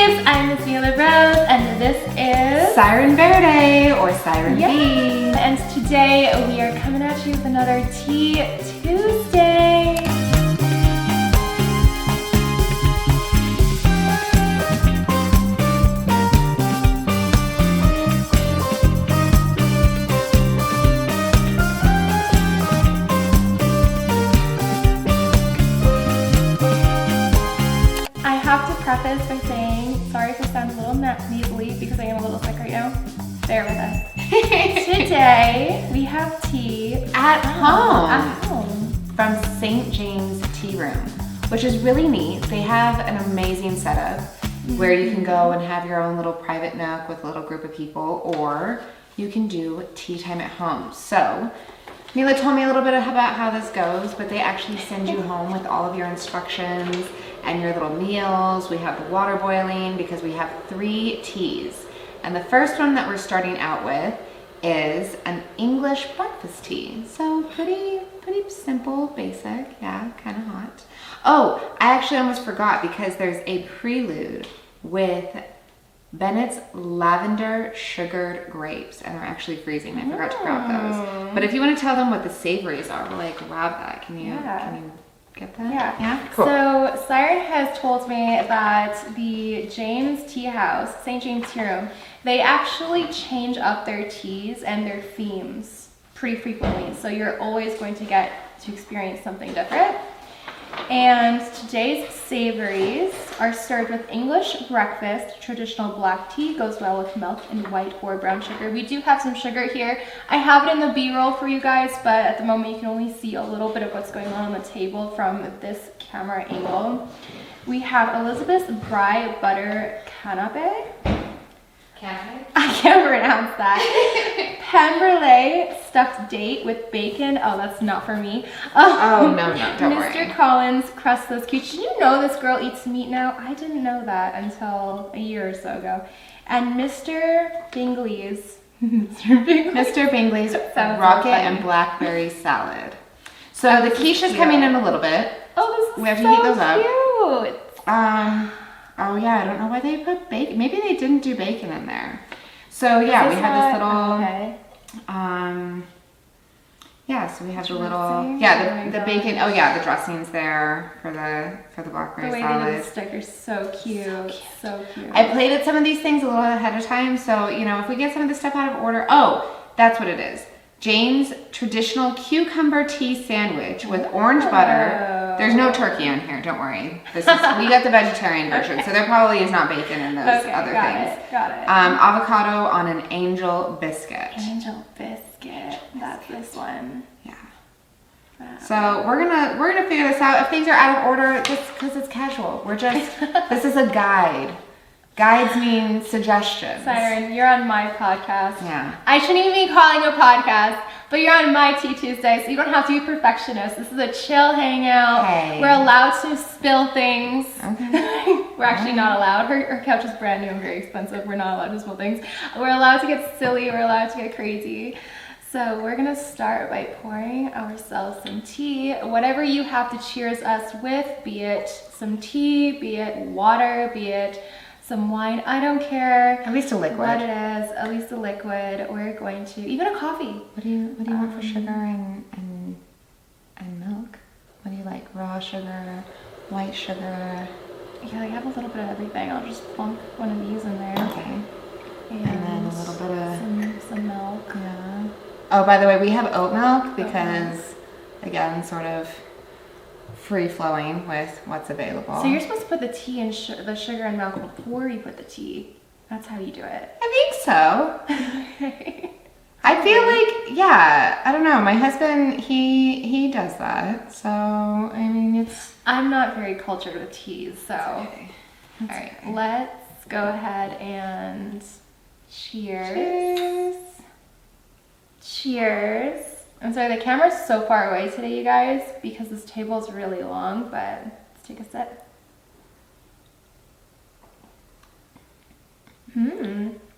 babes, I'm MissMilaRose and this is Ciren Verde or Ciren V. And today we are coming at you with another Tea Tuesday. I have to preface by saying, sorry if I sound a little nasally because I am a little sick right now. Bear with us. Today, we have tea At home. At home. From St. James Tea Room, which is really neat. They have an amazing setup where you can go and have your own little private nook with a little group of people, or you can do tea time at home. So, Mila told me a little bit about how this goes, but they actually send you home with all of your instructions and your little meals. We have the water boiling because we have 3 teas. And the first one that we're starting out with is an English breakfast tea. So pretty simple, basic, yeah, kind of hot. Oh, I actually almost forgot because there's a prelude with Bennett's lavender sugared grapes, and they're actually freezing. I forgot to grab those. But if you want to tell them what the savories are, we'll like grab that. Can you get that? Yeah. Yeah? Cool. So Ciren has told me that the James Tea House, St. James Tea Room, they actually change up their teas and their themes pretty frequently. So you're always going to get to experience something different. And today's savories are served with English breakfast. Traditional black tea goes well with milk and white or brown sugar. We do have some sugar here. I have it in the B-roll for you guys, but at the moment you can only see a little bit of what's going on the table from this camera angle. We have Elizabeth's Brie Butter Canapé. I can't pronounce that. Pemberley stuffed date with bacon. Oh, that's not for me. Oh, no, don't worry. Mr. Collins crustless cute. Did you know this girl eats meat now? I didn't know that until a year or so ago. And Mr. Bingley's. Mr. Bingley's rocket and blackberry salad. So the quiche's coming in a little bit. Oh, this is we have to heat those up. Cute. Oh yeah, I don't know why they put bacon. Maybe they didn't do bacon in there. So yeah, we have this little. Okay. Yeah, so we have the little. Yeah, the bacon. Oh yeah, the dressings there for the blackberry salad. The way they did the stickers, so cute. So cute. I plated some of these things a little ahead of time, so you know if we get some of this stuff out of order. Oh, that's what it is. Jane's traditional cucumber tea sandwich with orange butter. There's no turkey on here, don't worry. We got the vegetarian version, so there probably is not bacon in those other things. Got it. Avocado on an angel biscuit. Angel biscuit. That's this one. Yeah. Wow. So we're gonna figure this out. If things are out of order, just because it's casual. We're just this is a guide. Guides mean suggestions. Ciren, you're on my podcast. Yeah. I shouldn't even be calling a podcast, but you're on my Tea Tuesday, so you don't have to be perfectionist. This is a chill hangout. Hey. We're allowed to spill things. Okay. We're actually not allowed. Her couch is brand new and very expensive. We're not allowed to spill things. We're allowed to get silly. We're allowed to get crazy. So we're gonna start by pouring ourselves some tea. Whatever you have to cheers us with, be it some tea, be it water, be it some wine, I don't care. At least a liquid. What it is, at least a liquid. We're going to, even a coffee. What do you want for sugar and milk? What do you like? Raw sugar, white sugar? Yeah, I have a little bit of everything. I'll just plunk one of these in there. Okay. And then a little bit of some milk. Yeah. Oh, by the way, we have oat milk because, again, sort of free-flowing with what's available. So you're supposed to put the tea and the sugar and milk before you put the tea. That's how you do it. I think so. I feel like, yeah, I don't know. My husband, he does that. So, I mean, it's... I'm not very cultured with teas, so... Okay. All right, let's go ahead and cheers. Cheers. Cheers. I'm sorry, the camera's so far away today, you guys, because this table is really long, but let's take a sip.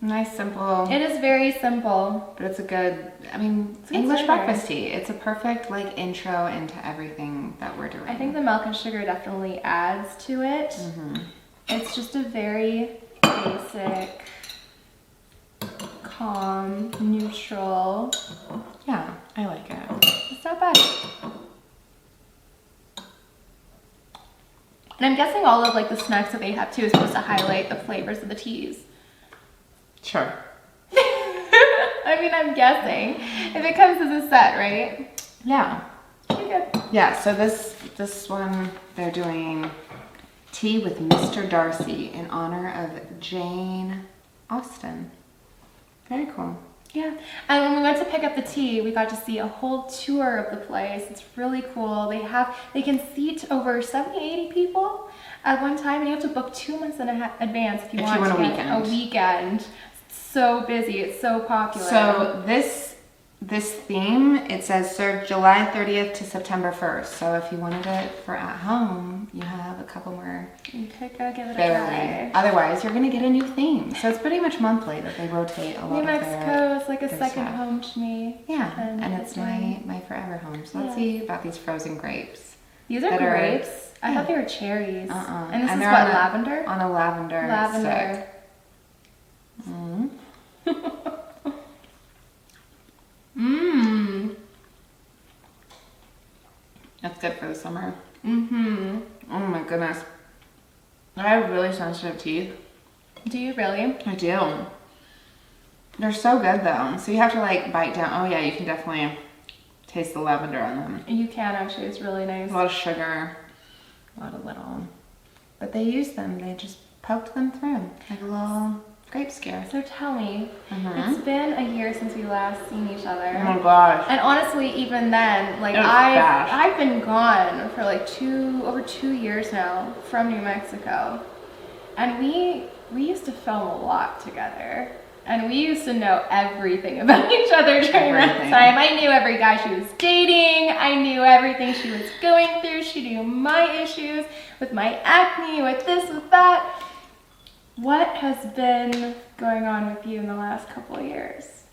Nice, simple. It is very simple. But it's a good, I mean, It's English flavor. breakfast tea. It's a perfect, like, intro into everything that we're doing. I think the milk and sugar definitely adds to it. It's just a very basic, calm, neutral. Yeah, I like it. It's not bad. And I'm guessing all of like the snacks that they have too is supposed to highlight the flavors of the teas. Sure. I mean, I'm guessing. If it comes as a set, right? Yeah. Pretty good. Yeah, so this one, they're doing tea with Mr. Darcy in honor of Jane Austen. Very cool. Yeah, and when we went to pick up the tea, we got to see a whole tour of the place. It's really cool. They can seat over 70, 80 people at one time, and you have to book 2 months in advance if you want a to get weekend. a weekend. It's so busy. It's so popular. So this theme, it says served July 30th to September 1st. So if you wanted it for at home, you have a couple more. You could go give it a Barely. try. Otherwise, you're gonna get a new theme. So it's pretty much monthly that they rotate a lot New of their. Mexico is like a their second stuff. home to me. Yeah, And and it's my forever home. So let's Yeah. see about these frozen grapes. These are that are- grapes. I yeah. thought they were cherries. Uh-uh. And this is they're what, on a- lavender? On a lavender. Lavender. Stick. Mm. Mmm. That's good for the summer. Mm-hmm. Oh my goodness. I have really sensitive teeth. Do you really? I do. They're so good though. So you have to like bite down. Oh yeah, you can definitely taste the lavender on them. You can actually. It's really nice. A lot of sugar, a lot of little. But they used them. They just poked them through like a little grape scare. So tell me, Mhm. it's been a year since we last seen each other. Oh my gosh. And honestly, even then, like It was fast. I've been gone for like over 2 years now from New Mexico, and we used to film a lot together, and we used to know everything about each other during that Everything. time. I knew every guy she was dating. I knew everything she was going through. She knew my issues with my acne, with this, with that. What has been going on with you in the last couple of years?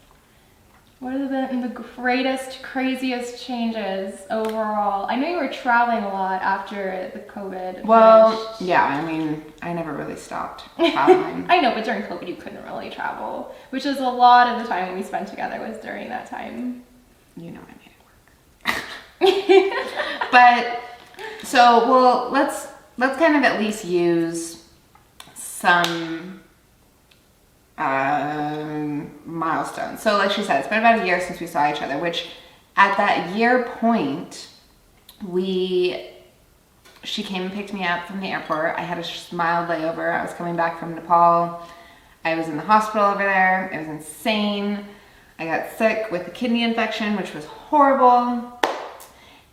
What have been the greatest, craziest changes overall? I know you were traveling a lot after the COVID. Well, finished. yeah, I mean, I never really stopped traveling. I know, but during COVID you couldn't really travel, which is a lot of the time we spent together was during that time. You know I made it work. But, so, well, let's kind of at least use some milestones. So like she said, it's been about a year since we saw each other, which at that year point, she came and picked me up from the airport. I had a mild layover. I was coming back from Nepal. I was in the hospital over there. It was insane. I got sick with a kidney infection, which was horrible.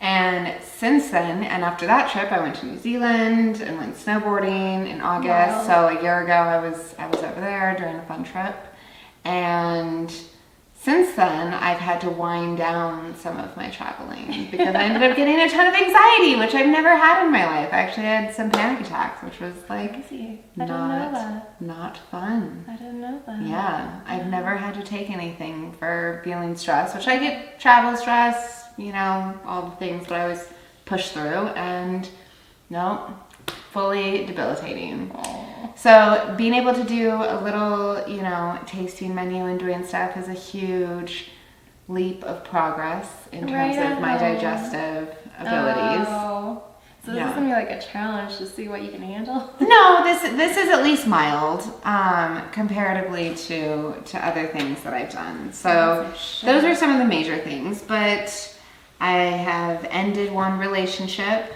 And since then, and after that trip, I went to New Zealand and went snowboarding in August. Wow. So a year ago, I was over there during a fun trip. And since then, I've had to wind down some of my traveling because I ended up getting a ton of anxiety, which I've never had in my life. I actually had some panic attacks, which was like Crazy. I didn't know that. not fun. I didn't know that. Yeah, I've never had to take anything for feeling stressed, which I get travel stress, you know, all the things, but I always push through, and no, fully debilitating. Aw. So being able to do a little, you know, tasting menu and doing stuff is a huge leap of progress in terms Right of my on. digestive abilities. Oh. So this Yeah. is gonna be like a challenge to see what you can handle. No, this is at least mild, comparatively to other things that I've done. So Sure. those are some of the major things, but I have ended one relationship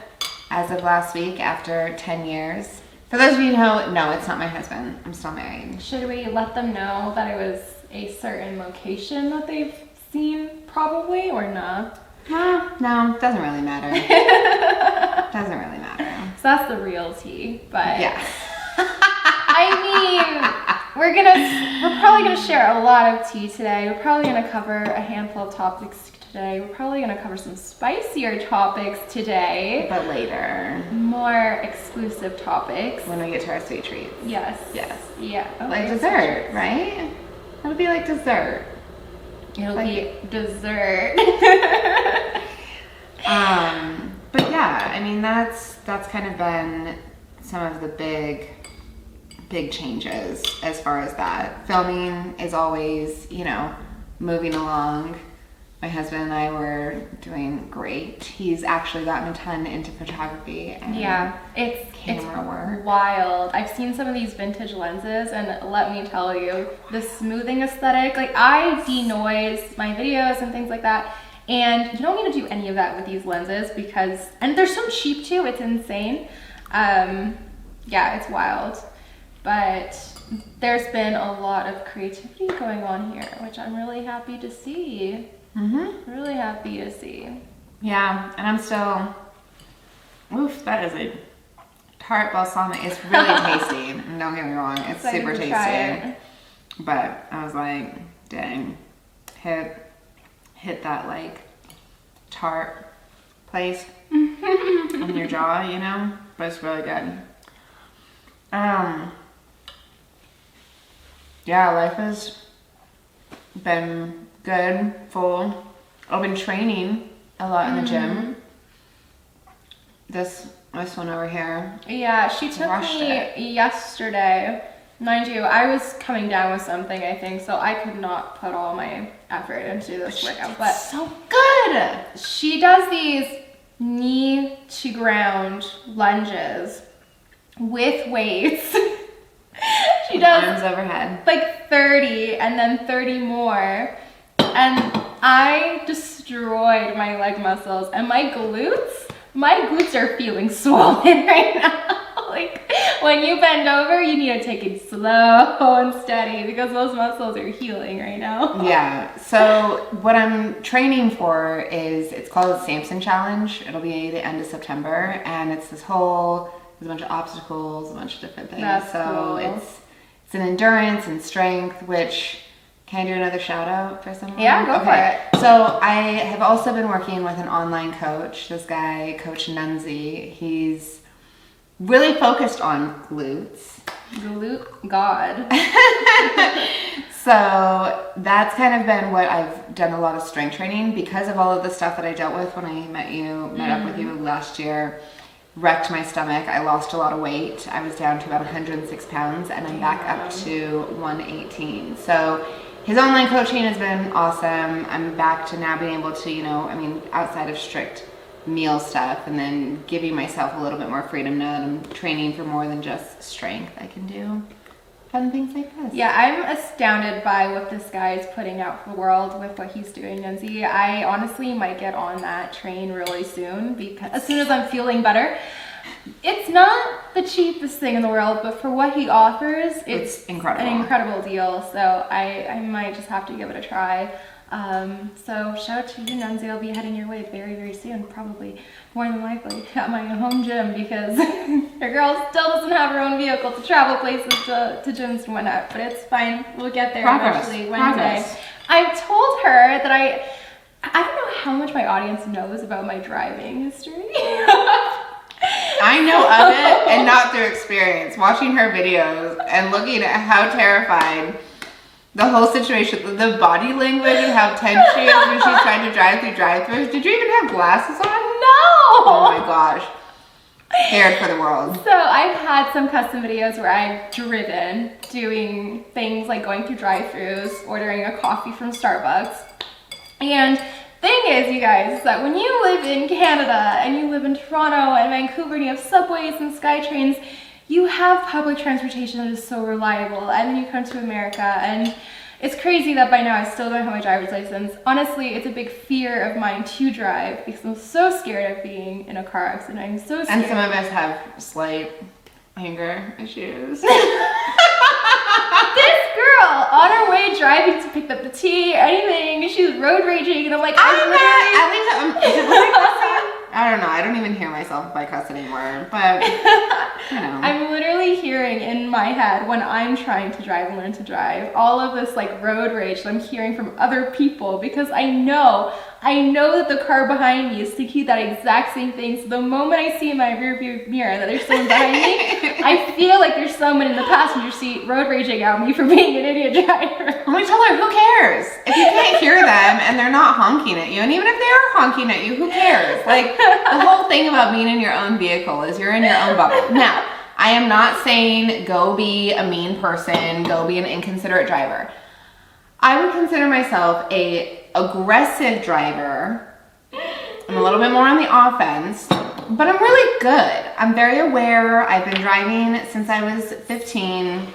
as of last week after 10 years. For those of you who know, no, it's not my husband. I'm still married. Should we let them know that it was a certain location that they've seen probably or not? No, doesn't really matter. Doesn't really matter. So that's the real tea, but Yeah. I mean, we're probably gonna share a lot of tea today. We're probably gonna cover a handful of topics today. We're probably gonna cover some spicier topics today. But later, More exclusive topics. when we get to our sweet treats. Yes. Yes. Yeah. Like okay, dessert, right? It'll be like dessert. It'll Like- be dessert. But yeah, I mean that's kind of been some of the big big changes as far as that. Filming is always, you know, moving along. My husband and I were doing great. He's actually gotten a ton into photography and it's camera work. Wild. I've seen some of these vintage lenses, and let me tell you, the smoothing aesthetic, like I denoise my videos and things like that, and you don't need to do any of that with these lenses because, and they're so cheap too, it's insane. Yeah, it's wild. But there's been a lot of creativity going on here, which I'm really happy to see. Really happy to see. Yeah, and I'm still, oof, that is a tart balsamic. It's really tasty. And don't get me wrong, it's super tasty. But I was like, dang, hit that like tart place on your jaw, you know? But it's really good. Yeah, life has been good, full. I've been training a lot in the gym. This one over here. Yeah, she took me yesterday. Mind you, I was coming down with something, I think, so I could not put all my effort into this workout. But so good. She does these knee to ground lunges with weights. She does arms overhead. Like 30 and then 30 more. And I destroyed my leg muscles and my glutes are feeling swollen right now. Like when you bend over, you need to take it slow and steady because those muscles are healing right now. Yeah, so what I'm training for is, it's called the Samson Challenge. It'll be the end of September, and it's there's a bunch of obstacles, a bunch of different things. That's so cool. It's an endurance and strength, which, can I do another shout out for someone? Yeah, go for it. So I have also been working with an online coach, this guy, Coach Nunzi. He's really focused on glutes. Glute God. So that's kind of been what I've done a lot of strength training because of all of the stuff that I dealt with when I met up with you last year. Wrecked my stomach. I lost a lot of weight. I was down to about 106 pounds and I'm back up to 118. So his online coaching has been awesome. I'm back to now being able to, outside of strict meal stuff and then giving myself a little bit more freedom now that I'm training for more than just strength. I can do fun things like this. Yeah, I'm astounded by what this guy is putting out for the world with what he's doing, Nunzi. I honestly might get on that train really soon because as soon as I'm feeling better. It's not the cheapest thing in the world, but for what he offers, it's incredible. An incredible deal. So I might just have to give it a try. So shout out to you, Nunzi. I'll be heading your way very, very soon, probably more than likely at my home gym because your girl still doesn't have her own vehicle to travel places to gyms and whatnot, but it's fine. We'll get there eventually Wednesday. I told her that I don't know how much my audience knows about my driving history. I know of it and not through experience. Watching her videos and looking at how terrified the whole situation, the body language and how tense she is when she's trying to drive through drive-thrus. Did you even have glasses on? No! Oh my gosh. Scared for the world. So I've had some custom videos where I've driven, doing things like going through drive-thrus, ordering a coffee from Starbucks. And thing is, you guys, that when you live in Canada and you live in Toronto and Vancouver and you have subways and SkyTrains, you have public transportation that is so reliable, and then you come to America and it's crazy that by now I still don't have my driver's license. Honestly, it's a big fear of mine to drive because I'm so scared of being in a car accident. I'm so scared. And some of us have slight anger issues. This girl, on her way driving to pick up the tea, anything, she's road raging, and I'm like, I don't know. I don't even hear myself if I cuss anymore, but I'm literally hearing in my head when I'm trying to drive and learn to drive all of this like road rage that I'm hearing from other people because I know that the car behind me is thinking that exact same thing. So the moment I see in my rearview mirror that there's someone behind me, I feel like there's someone in the passenger seat road raging at me for being an idiot driver. I'm gonna tell her, who cares? If you can't hear them and they're not honking at you, and even if they are honking at you, who cares? Like, the whole thing about being in your own vehicle is you're in your own bubble. Now, I am not saying go be a mean person, go be an inconsiderate driver. I would consider myself a aggressive driver. I'm a little bit more on the offense, but I'm really good. I'm very aware. I've been driving since I was 15.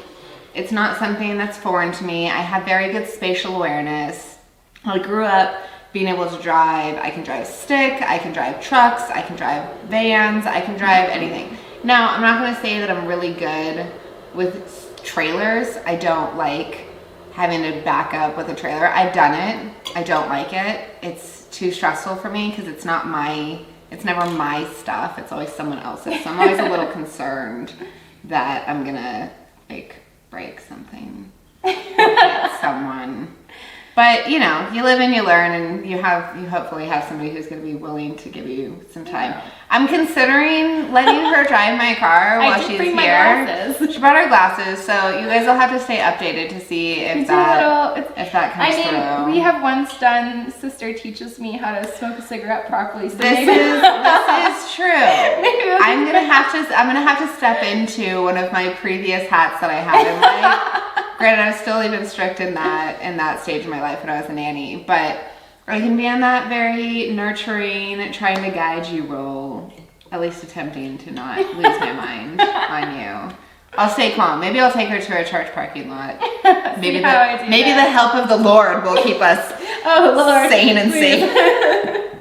It's not something that's foreign to me. I have very good spatial awareness. I grew up being able to drive. I can drive stick, I can drive trucks, I can drive vans, I can drive anything. Now, I'm not gonna say that I'm really good with trailers. I don't like having to back up with a trailer. I've done it. I don't like it. It's too stressful for me because it's never my stuff. It's always someone else's. So I'm always a little concerned that I'm gonna like break something, hit someone. But you know, you live and you learn, and you hopefully have somebody who's going to be willing to give you some time. Yeah. I'm considering letting her drive my car while she's here. Glasses. She brought her glasses, so you guys will have to stay updated to see if that comes through. We have once done. Sister teaches me how to smoke a cigarette properly. So this is true. I'm gonna have to step into one of my previous hats that I had in life. Granted, I was still even strict in that stage of my life when I was a nanny, but I can be on that very nurturing, trying to guide you role, at least attempting to not lose my mind on you. I'll stay calm. Maybe I'll take her to a church parking lot. Maybe the help of the Lord will keep us sane and safe.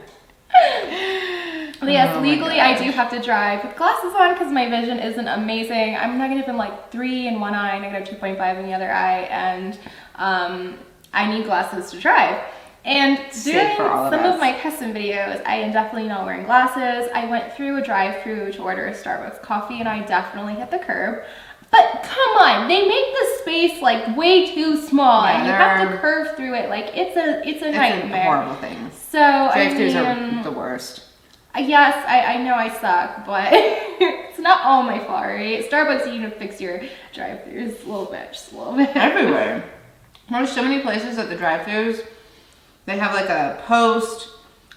But yes, legally I do have to drive with glasses on because my vision isn't amazing. I'm negative in like 3 in one eye, negative 2.5 in the other eye, and I need glasses to drive. And during some of my custom videos, I am definitely not wearing glasses. I went through a drive-thru to order a Starbucks coffee, and I definitely hit the curb. But come on, they make the space like way too small, and you have to curve through it. Like it's a nightmare. A horrible thing. So drive-thrus are the worst. Yes, I know I suck, but it's not all my fault, right? Starbucks, you need to fix your drive-thrus a little bit, just a little bit. Everywhere. There's so many places at the drive-thrus. They have like a post.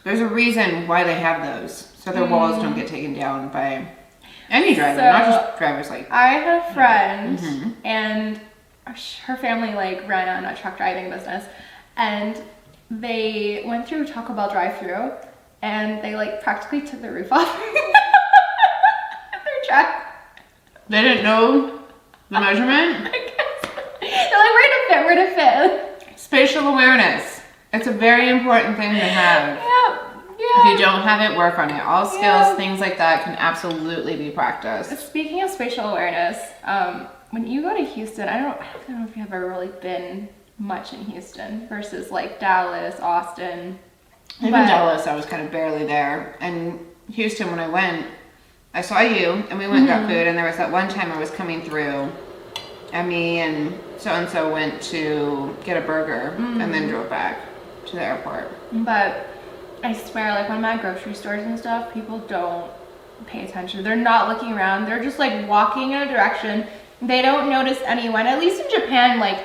There's a reason why they have those, so their walls don't get taken down by any driver, not just drivers like. I have a friend, and her family like ran a truck driving business, and they went through Taco Bell drive-thru. And they like practically took the roof off their truck. They didn't know the measurement? I guess. They're like, where to fit. Spatial awareness. It's a very important thing to have. Yeah. If you don't have it, work on it. All skills, things like that can absolutely be practiced. Speaking of spatial awareness, when you go to Houston, I don't know if you've ever really been much in Houston versus like Dallas, Austin. Even Dallas, I was kind of barely there. And Houston, when I went, I saw you, and we went and got food, and there was that one time I was coming through, and me and so-and-so went to get a burger, and then drove back to the airport. But I swear, like when I'm at grocery stores and stuff, people don't pay attention. They're not looking around. They're just like walking in a direction. They don't notice anyone. At least in Japan, like,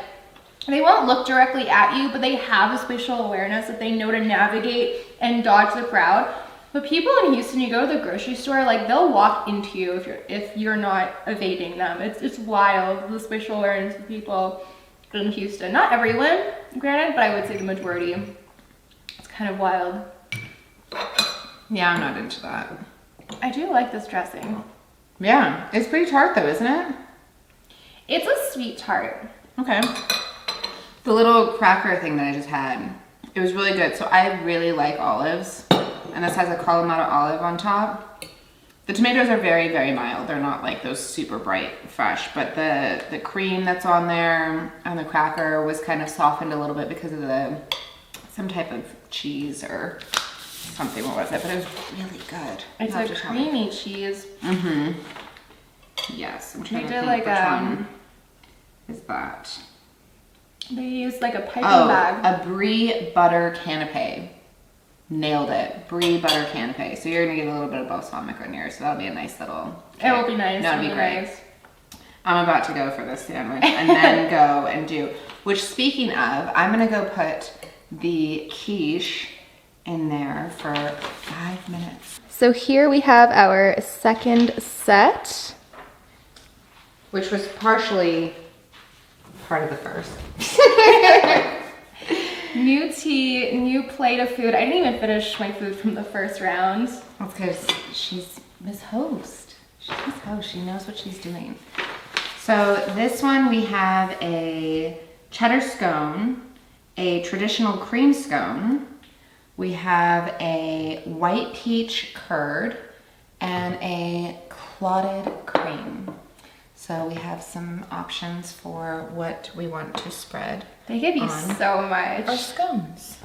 they won't look directly at you, but they have a spatial awareness that they know to navigate and dodge the crowd. But people in Houston, you go to the grocery store, like they'll walk into you if you're not evading them. It's wild, the spatial awareness of people in Houston. Not everyone, granted, but I would say the majority. It's kind of wild. Yeah, I'm not into that. I do like this dressing. Yeah, it's pretty tart though, isn't it? It's a sweet tart. Okay. The little cracker thing that I just had, it was really good. So I really like olives, and this has a Kalamata olive on top. The tomatoes are very, very mild. They're not like those super bright fresh, but the cream that's on there and the cracker was kind of softened a little bit because of some type of cheese or something. What was it? But it was really good. It's a creamy cheese. Yes, I'm trying to think which one is that. They used like a piping bag. A brie butter canapé. Nailed it. Brie butter canapé. So you're gonna get a little bit of balsamic on yours. So that'll be a nice little cake. It will be nice. That'll be great. Nice. I'm about to go for this sandwich and then go and do. Which, speaking of, I'm gonna go put the quiche in there for 5 minutes. So here we have our second set. which was partially part of the first. New tea, new plate of food. I didn't even finish my food from the first round. That's because she's Miss Host. She's Miss Host. She knows what she's doing. So this one we have a cheddar scone, a traditional cream scone. We have a white peach curd and a clotted cream. So we have some options for what we want to spread. They give you so much. Our scones.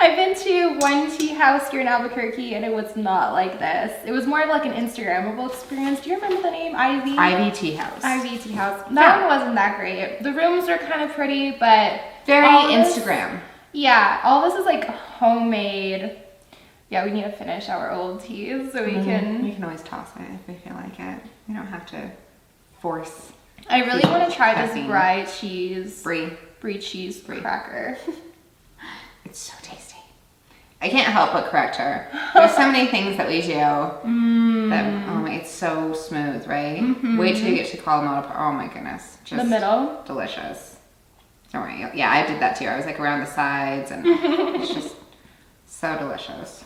I've been to one tea house here in Albuquerque and it was not like this. It was more of like an Instagrammable experience. Do you remember the name? Ivy? Ivy Tea House. Ivy Tea House. That one wasn't that great. The rooms are kind of pretty, but very this, Instagram. Yeah, all this is like homemade. Yeah, we need to finish our old teas so we can... We can always toss it if we feel like it. We don't have to force. I really want to try caffeine. this brie cheese. Brie cheese cracker. It's so tasty. I can't help but correct her. There's so many things that we do that, oh my, it's so smooth, right? Wait till you get to Colorado. Oh my goodness. Just the middle. delicious. Don't worry. Yeah, I did that too. I was like around the sides and it's just so delicious.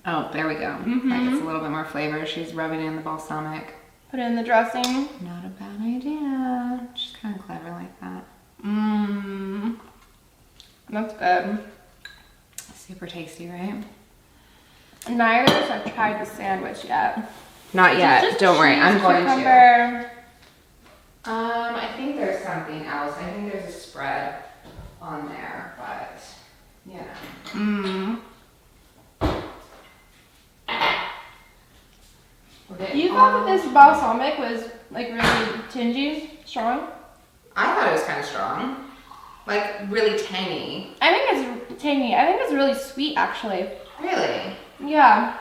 Oh, there we go. That gets a little bit more flavor. She's rubbing in the balsamic. Put it in the dressing. Not a bad idea. She's kind of clever like that. That's good. Super tasty, right? Neither of us have tried the sandwich yet. Not yet. Just don't worry. I'm going to. I think there's something else. I think there's a spread on there, but yeah. You thought that this balsamic was like really tingy, strong? I thought it was kind of strong. Like really tangy. I think it's tangy. I think it's really sweet actually. Really? Yeah.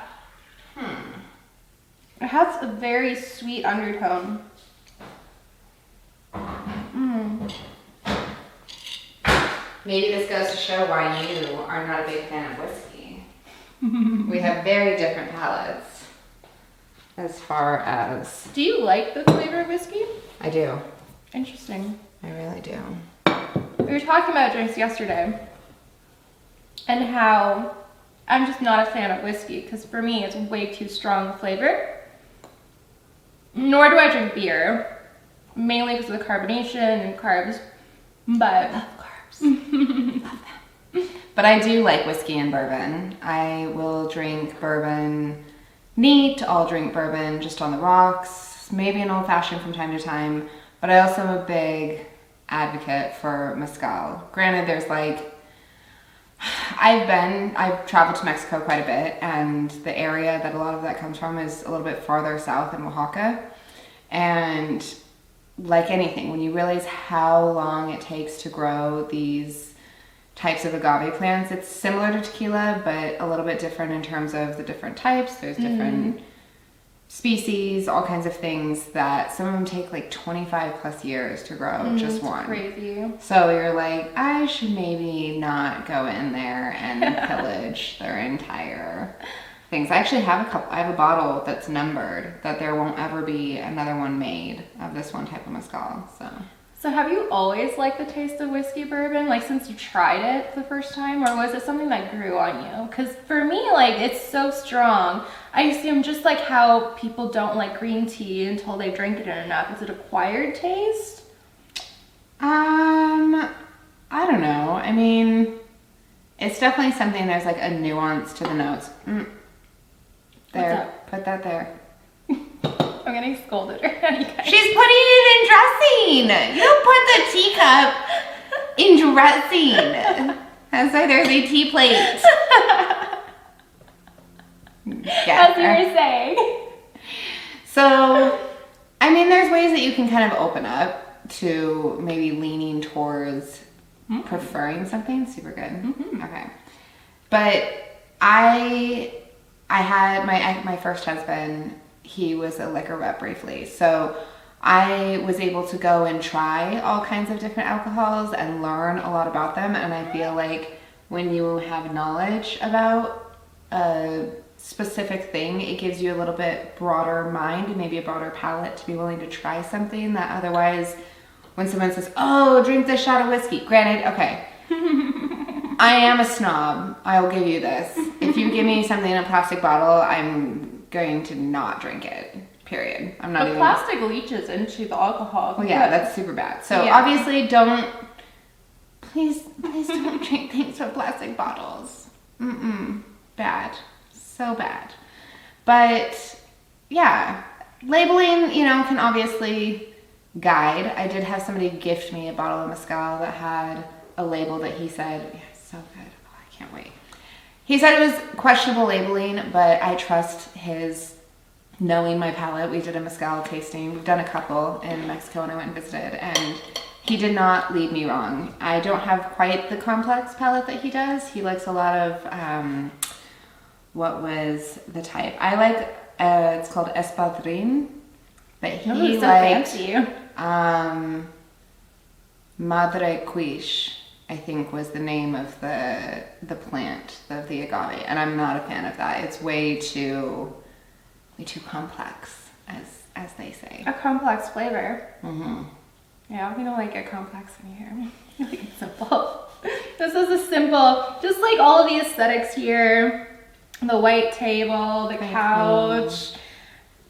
It has a very sweet undertone. Maybe this goes to show why you are not a big fan of whiskey. We have very different palates as far as... Do you like the flavor of whiskey? I do. Interesting. I really do. We were talking about drinks yesterday and how I'm just not a fan of whiskey because for me it's way too strong flavor. Nor do I drink beer, mainly because of the carbonation and carbs, but... Love carbs. Love them. But I do like whiskey and bourbon. I will drink bourbon neat, I'll drink bourbon just on the rocks, maybe an old fashioned from time to time, but I also am a big advocate for mezcal. Granted, there's like, I've traveled to Mexico quite a bit, and the area that a lot of that comes from is a little bit farther south in Oaxaca. And like anything, when you realize how long it takes to grow these types of agave plants, it's similar to tequila, but a little bit different in terms of the different types. There's different species, all kinds of things that some of them take like 25 plus years to grow, just one. Crazy. So you're like, I should maybe not go in there and pillage their entire things. I actually have I have a bottle that's numbered that there won't ever be another one made of this one type of mezcal, So have you always liked the taste of whiskey bourbon, like since you tried it the first time, or was it something that grew on you? Because for me, like, it's so strong. I assume just like how people don't like green tea until they drink it enough. Is it acquired taste? I don't know. I mean, it's definitely something, there's like a nuance to the notes. There, put that there. I'm getting scolded right now. She's putting it in dressing. You don't put the teacup in dressing. That's why there's a tea plate. As you were saying. So, I mean, there's ways that you can kind of open up to maybe leaning towards preferring something. Super good. Okay. But I had my first husband, he was a liquor rep briefly. So I was able to go and try all kinds of different alcohols and learn a lot about them. And I feel like when you have knowledge about a specific thing, it gives you a little bit broader mind and maybe a broader palate to be willing to try something that otherwise, when someone says, oh, drink this shot of whiskey, granted, okay, I am a snob, I will give you this. If you give me something in a plastic bottle, I'm going to not drink it, period. I'm not The even... plastic leaches into the alcohol. Well, yeah, that's super bad. So obviously please don't drink things from plastic bottles. Bad. So bad. But yeah, labeling, you know, can obviously guide. I did have somebody gift me a bottle of mezcal that had a label that he said, yeah, so good. Oh, I can't wait. He said it was questionable labeling, but I trust his knowing my palate. We did a mezcal tasting. We've done a couple in Mexico when I went and visited, and he did not lead me wrong. I don't have quite the complex palate that he does. He likes a lot of, what was the type? I like, it's called Espadrine, but he so liked fancy. Madre Quiche, I think was the name of the plant of the agave, and I'm not a fan of that. It's way too complex, as they say. A complex flavor. Mm-hmm. Yeah, we don't like it complex in here. We like it simple. This is a simple, just like all of the aesthetics here. The white table, the couch.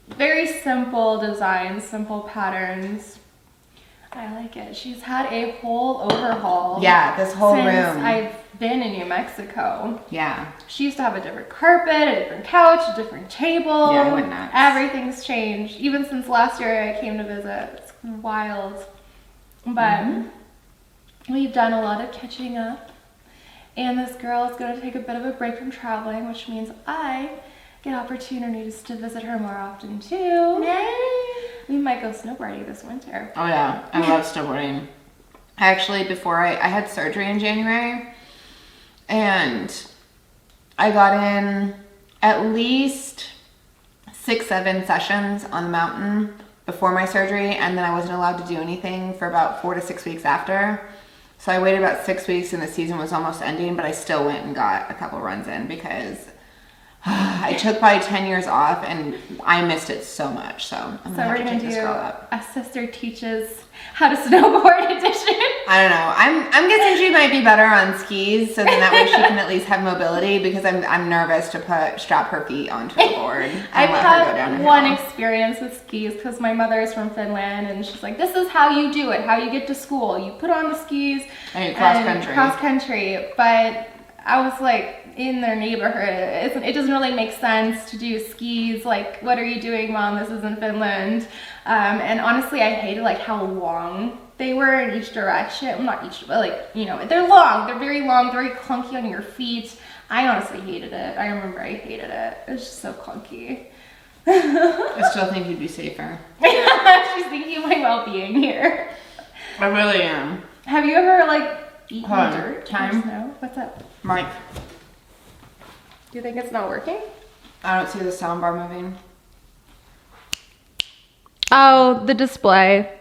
Very simple designs, simple patterns. I like it. She's had a whole overhaul. Yeah, this whole since room. I've been in New Mexico. Yeah. She used to have a different carpet, a different couch, a different table. Yeah, I went nuts. Everything's changed. Even since last year I came to visit. It's wild. But we've done a lot of catching up. And this girl is going to take a bit of a break from traveling, which means I get opportunities to visit her more often too. Yay! We might go snowboarding this winter. Oh yeah, I love snowboarding. Actually, before I had surgery in January, and I got in at least 6-7 sessions on the mountain before my surgery, and then I wasn't allowed to do anything for about 4 to 6 weeks after. So I waited about 6 weeks and the season was almost ending, but I still went and got a couple runs in because I took probably 10 years off and I missed it so much. So I'm So we're gonna gonna take do this girl up. a sister teaches how to snowboard edition. I don't know. I'm guessing she might be better on skis, so then that way she can at least have mobility, because I'm nervous to strap her feet onto a board and I've let her go down had a one hill. experience with skis because my mother is from Finland and she's like, this is how you do it, how you get to school. You put on the skis And cross country. But I was like, in their neighborhood, it doesn't really make sense to do skis. Like, what are you doing, Mom? This is in Finland. And honestly, I hated like how long they were in each direction. Well, not each, but like, you know, they're long. They're very long, very clunky on your feet. I honestly hated it. I remember I hated it. It was just so clunky. I still think you'd be safer. She's thinking of my well-being here. I really am. Have you ever like eaten dirt Time. or snow? What's up? Mike, Do you think it's not working? I don't see the soundbar moving. Oh, the display.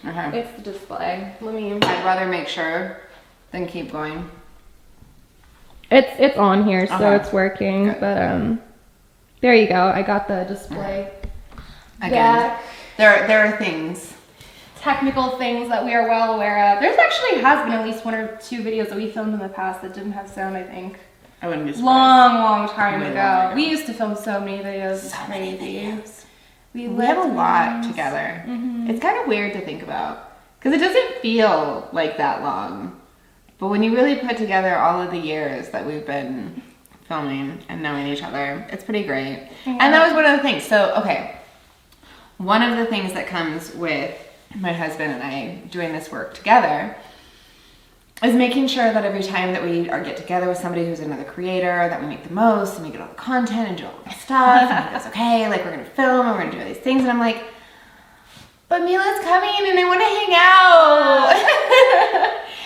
Okay. It's the display. Let me. I'd rather make sure than keep going. It's on here, so Okay. it's working. Good. But there you go. I got the display. Again, back. there are things. Technical things that we are well aware of. There's actually has been at least 1 or 2 videos that we filmed in the past that didn't have sound, I think. I wouldn't be surprised. Long time Way ago. long ago. We used to film so many videos. It's So crazy. many videos. We lived have a lot things. together. Mhm. It's kind of weird to think about because it doesn't feel like that long. But when you really put together all of the years that we've been filming and knowing each other, it's pretty great. Yeah. And that was one of the things. So, okay, one of the things that comes with my husband and I doing this work together is making sure that every time that we get together with somebody who's another creator, that we make the most and we get all the content and do all the stuff and he goes, okay, like we're gonna film and we're gonna do all these things, and I'm like, but Mila's coming and I want to hang out.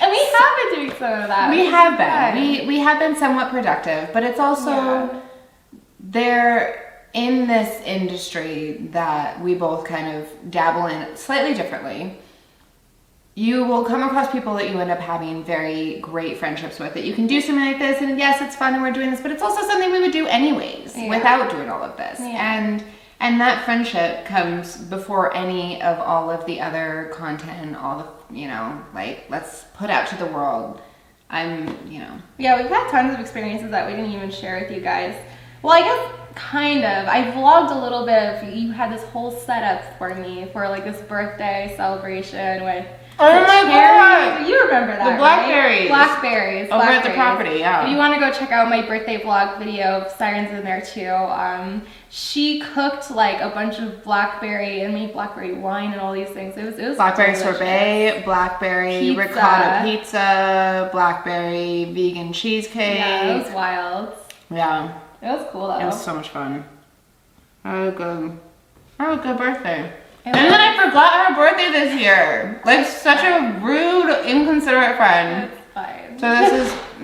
And we have been doing some of that. We have been. We have been somewhat productive, but it's also Yeah. they're in this industry that we both kind of dabble in slightly differently. you will come across people that you end up having very great friendships with, that you can do something like this, and yes, it's fun and we're doing this, but it's also something we would do anyways without doing all of this. And that friendship comes before any of all of the other content, all the, you know, like, let's put out to the world. Yeah, we've had tons of experiences that we didn't even share with you guys. Well, I guess kind of. I vlogged a little bit of, you had this whole setup for me for like this birthday celebration with God! You remember that, the blackberries. Right? Blackberries. Over at the property, yeah. If you want to go check out my birthday vlog video, Ciren's in there too. She cooked like a bunch of blackberry and made blackberry wine and all these things. It was blackberry delicious. sorbet, blackberry ricotta pizza, blackberry vegan cheesecake. Yeah, it was wild. Yeah. It was cool though. It was so much fun. Oh, good birthday. And then I forgot her birthday this year. Like such a rude, inconsiderate friend. It's fine. So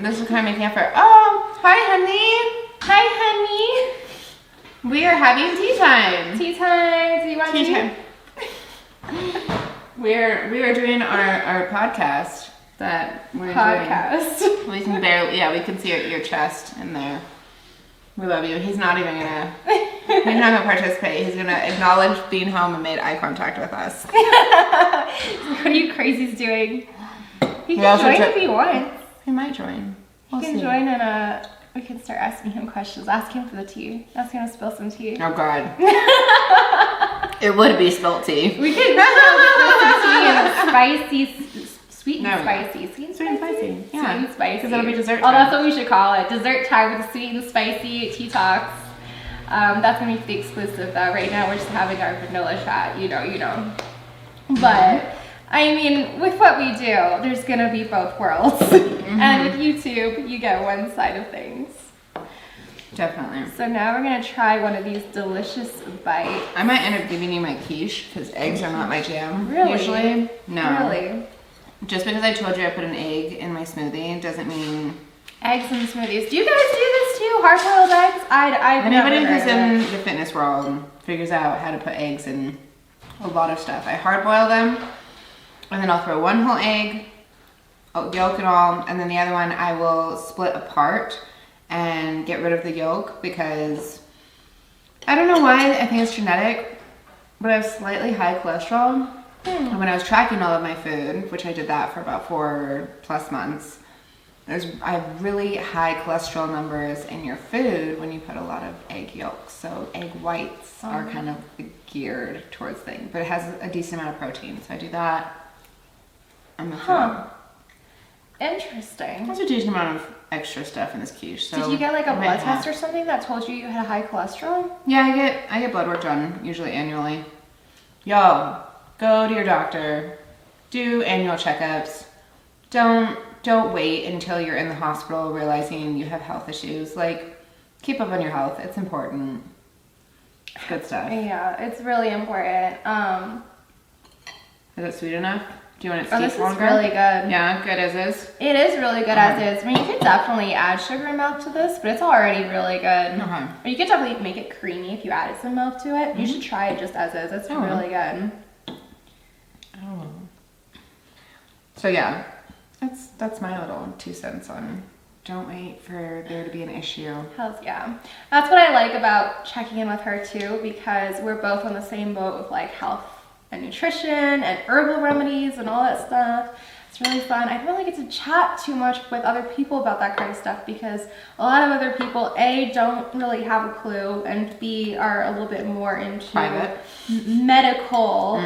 this is kind of making up for it. Oh, hi, honey. Hi, honey. We are having tea time. Tea time. Do you want tea? Time. We are doing our podcast that we're doing. We can we can see your chest in there. We love you. He's not gonna participate. He's gonna acknowledge being home and made eye contact with us. What are you crazies doing? He can join if he wants. He might join. He can join and we can start asking him questions. Ask him for the tea. Ask him to spill some tea. Oh God. It would be spilt tea. We could spill some tea and spicy. Sweet and spicy. Sweet and spicy. Yeah. Sweet and spicy. Because it'll be dessert time. Oh, that's what we should call it. Dessert time with the sweet and spicy tea talks. That's going to be the exclusive though. Right now we're just having our vanilla shot. You know. But, I mean, with what we do, there's going to be both worlds. Mm-hmm. And with YouTube, you get one side of things. Definitely. So now we're going to try one of these delicious bites. I might end up giving you my quiche because eggs are not my jam. Really? Usually. No. Really? Just because I told you I put an egg in my smoothie doesn't mean... Eggs and smoothies. Do you guys do this too? Hard-boiled eggs? Anybody who's in the fitness world figures out how to put eggs in a lot of stuff. I hard-boil them, and then I'll throw one whole egg, yolk and all, and then the other one I will split apart and get rid of the yolk because I don't know why, I think it's genetic, but I have slightly high cholesterol. And when I was tracking all of my food, which I did that for about 4+ months, I have really high cholesterol numbers in your food when you put a lot of egg yolks. So egg whites are kind of geared towards things, but it has a decent amount of protein. So I do that. Interesting. There's a decent amount of extra stuff in this quiche. So did you get like a blood test or something that told you had high cholesterol? Yeah, I get blood work done usually annually. Yo. Go to your doctor, do annual checkups. Don't wait until you're in the hospital realizing you have health issues. Like, keep up on your health. It's important. Good stuff. Yeah, it's really important. Is it sweet enough? Do you want it to steep longer? This is really good. Yeah, good as is? It is really good as is. I mean, you could definitely add sugar and milk to this, but it's already really good. Okay. Or you could definitely make it creamy if you added some milk to it. You should try it just as is. It's really good. Oh. So yeah, that's my little 2 cents on don't wait for there to be an issue. Hells yeah. That's what I like about checking in with her too, because we're both on the same boat with like health and nutrition and herbal remedies and all that stuff. It's really fun. I don't really get to chat too much with other people about that kind of stuff because a lot of other people, A, don't really have a clue, and B, are a little bit more into medical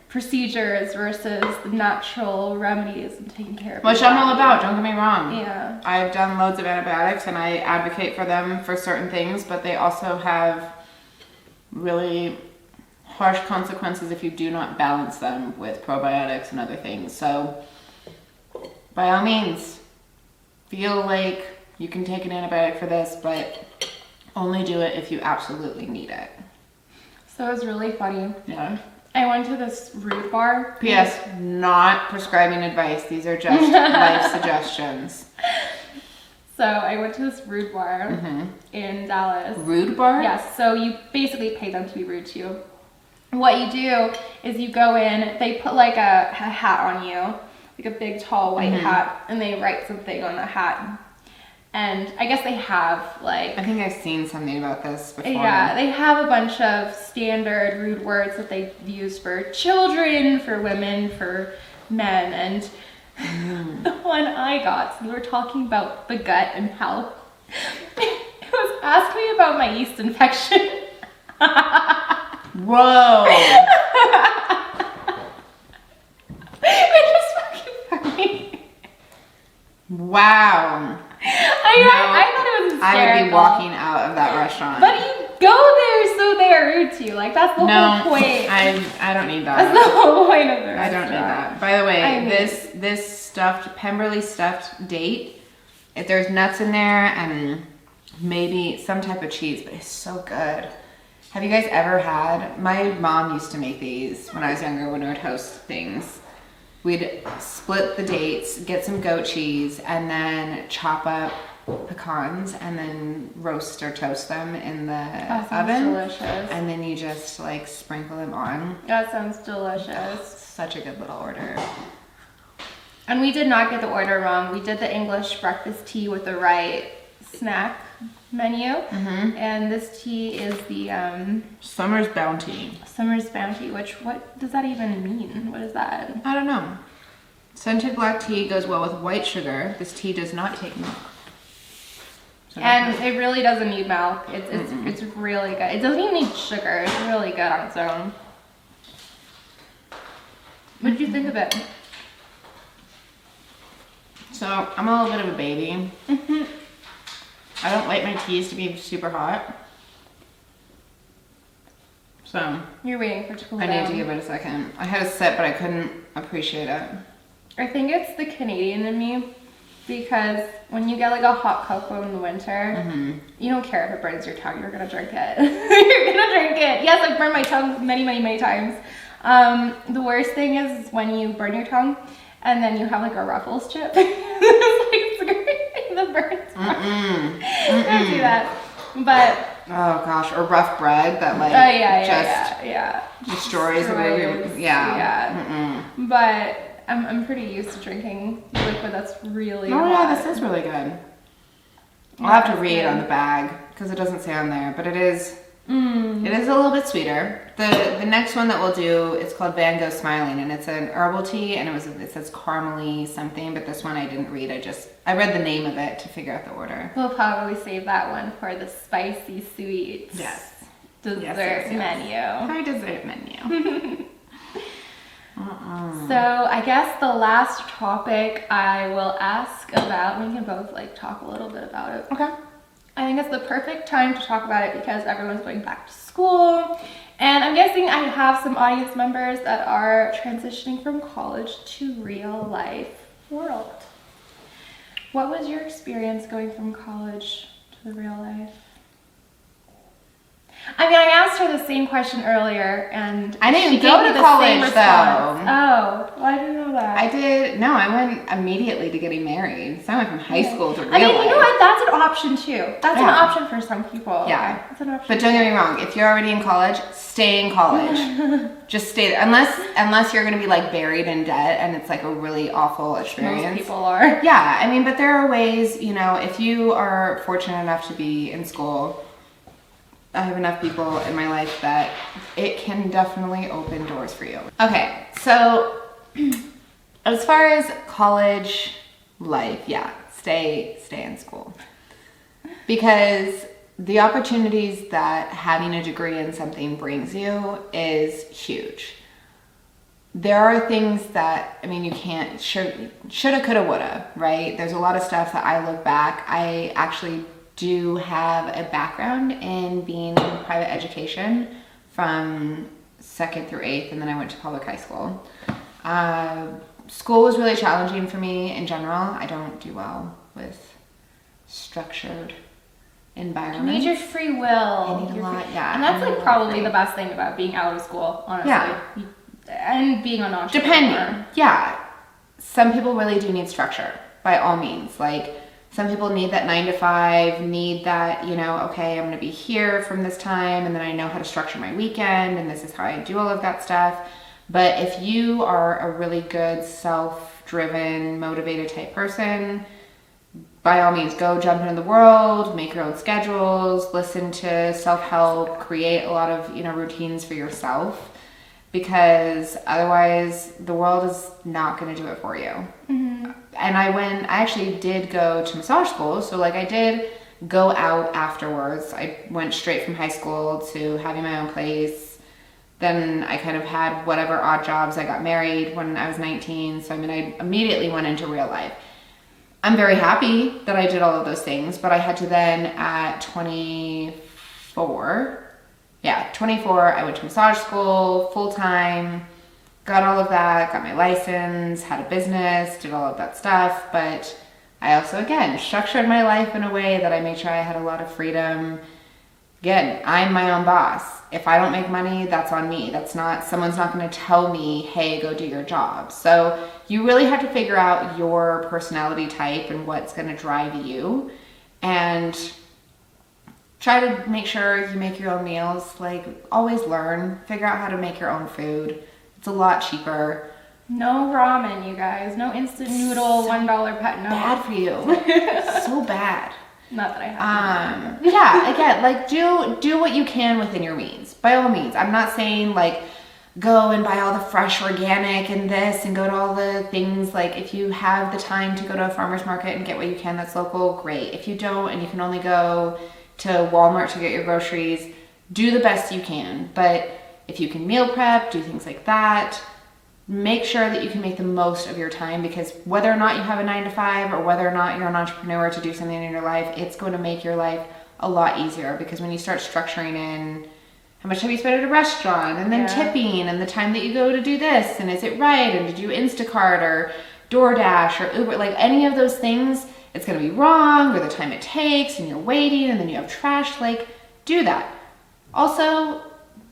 procedures versus the natural remedies and taking care of which I'm all about, don't get me wrong. Yeah. I've done loads of antibiotics and I advocate for them for certain things, but they also have really harsh consequences if you do not balance them with probiotics and other things. So by all means, feel like you can take an antibiotic for this, but only do it if you absolutely need it. So it was really funny. Yeah. I went to this root bar. P.S. Not prescribing advice. These are just life suggestions. So I went to this rude bar in Dallas. Rude bar? Yes. So you basically pay them to be rude to you. what you do is you go in, they put like a hat on you, like a big tall white hat, and they write something on the hat. And I guess they have like... I think I've seen something about this before. Yeah, they have a bunch of standard rude words that they use for children, for women, for men. And the one I got, so we were talking about the gut and health. It was ask me about my yeast infection. Whoa! Which is fucking funny. Wow. I thought it was hysterical. I would be walking out of that restaurant. But you go there so they are rude to you. Like, that's the whole point. I don't need that. That's the whole point of the restaurant. I don't need that. By the way, this stuffed, Pemberley stuffed date, if there's nuts in there and maybe some type of cheese, but it's so good. Have you guys ever had, my mom used to make these when I was younger when we would host things. We'd split the dates, get some goat cheese, and then chop up pecans and then roast or toast them in the oven. Delicious. And then you just like sprinkle them on. That sounds delicious. Such a good little order. And we did not get the order wrong. We did the English breakfast tea with the right snack menu. And this tea is the Summer's Bounty. Summer's Bounty, which, what does that even mean? What is that? I don't know. Scented black tea goes well with white sugar. This tea does not take milk. So And it really doesn't need milk. It's really good. It doesn't even need sugar. It's really good on its own. What did you think of it? So I'm a little bit of a baby. I don't like my teas to be super hot. So You're waiting for it to cool I down. need to give it a second. I had a sip, but I couldn't appreciate it. I think it's the Canadian in me, because when you get like a hot cocoa in the winter, you don't care if it burns your tongue, you're gonna drink it. You're gonna drink it. Yes, I've burned my tongue many, many, many times. The worst thing is when you burn your tongue and then you have like a Ruffles chip. It's like scraping the burns. Don't do that. But oh gosh, or rough bread that like destroys the movie. Yeah. But I'm pretty used to drinking liquid that's really hot. Yeah, this is really good. I'll have to read on the bag because it doesn't say on there, but it is. It is a little bit sweeter. The next one that we'll do is called Van Gogh Smiling, and it's an herbal tea, and it says caramely something, but this one I didn't read. I read the name of it to figure out the order. We'll probably save that one for the spicy sweet dessert menu. Our dessert menu. So I guess the last topic I will ask about, we can both like talk a little bit about it. Okay. I think it's the perfect time to talk about it because everyone's going back to school. And I'm guessing I have some audience members that are transitioning from college to real life world. What was your experience going from college to the real life? I mean, I asked her the same question earlier, and I didn't she go gave to me the college, same response. though. Oh, well, I didn't know that. I did. No, I went immediately to getting married. So I went from high school to real I mean, life. you know what? That's an option too. That's an Yeah. option for some people. Yeah. That's an option. But don't get me wrong. If you're already in college, stay in college. Just stay there. Unless you're going to be like buried in debt and it's like a really awful experience. Most people are. Yeah. I mean, but there are ways, you know, if you are fortunate enough to be in school, I have enough people in my life that it can definitely open doors for you. Okay, so as far as college life, yeah, stay in school. Because the opportunities that having a degree in something brings you is huge. There are things that, I mean, you can't, shoulda, coulda, woulda, right? There's a lot of stuff that I look back, I actually do have a background in being in private education from 2nd through 8th, and then I went to public high school. School was really challenging for me in general. I don't do well with structured environments. You need your free will. I need a lot, yeah. And that's like probably the best thing about being out of school, honestly. Yeah. And being an entrepreneur. Depending, yeah. Some people really do need structure, by all means. Like, Some people need that 9 to 5, need that, you know, okay, I'm going to be here from this time, and then I know how to structure my weekend, and this is how I do all of that stuff. But if you are a really good self-driven, motivated type person, by all means, go jump into the world, make your own schedules, listen to self-help, create a lot of, you know, routines for yourself, because otherwise the world is not going to do it for you. Mm-hmm. And I actually did go to massage school, so like I did go out afterwards. I went straight from high school to having my own place. Then I kind of had whatever odd jobs. I got married when I was 19, so I mean, I immediately went into real life. I'm very happy that I did all of those things, but I had to then at 24, I went to massage school full-time, got all of that, got my license, had a business, did all of that stuff. But I also, again, structured my life in a way that I made sure I had a lot of freedom. Again, I'm my own boss. If I don't make money, that's on me. Someone's not going to tell me, hey, go do your job. So you really have to figure out your personality type and what's going to drive you, and try to make sure you make your own meals. Like, always learn, figure out how to make your own food. It's a lot cheaper. No ramen, you guys. No instant noodle, $1 pet. No. Bad for you. So bad. Not that I have. Yeah, again, like do what you can within your means. By all means. I'm not saying like go and buy all the fresh organic and this and go to all the things. Like, if you have the time to go to a farmer's market and get what you can that's local, great. If you don't and you can only go to Walmart to get your groceries, do the best you can. But if you can meal prep, do things like that. Make sure that you can make the most of your time, because whether or not you have a 9 to 5 or whether or not you're an entrepreneur to do something in your life, it's going to make your life a lot easier, because when you start structuring in how much time you spend at a restaurant and then tipping and the time that you go to do this and is it right and did you Instacart or DoorDash or Uber, like any of those things, it's going to be wrong, or the time it takes and you're waiting and then you have trash, like do that. Also,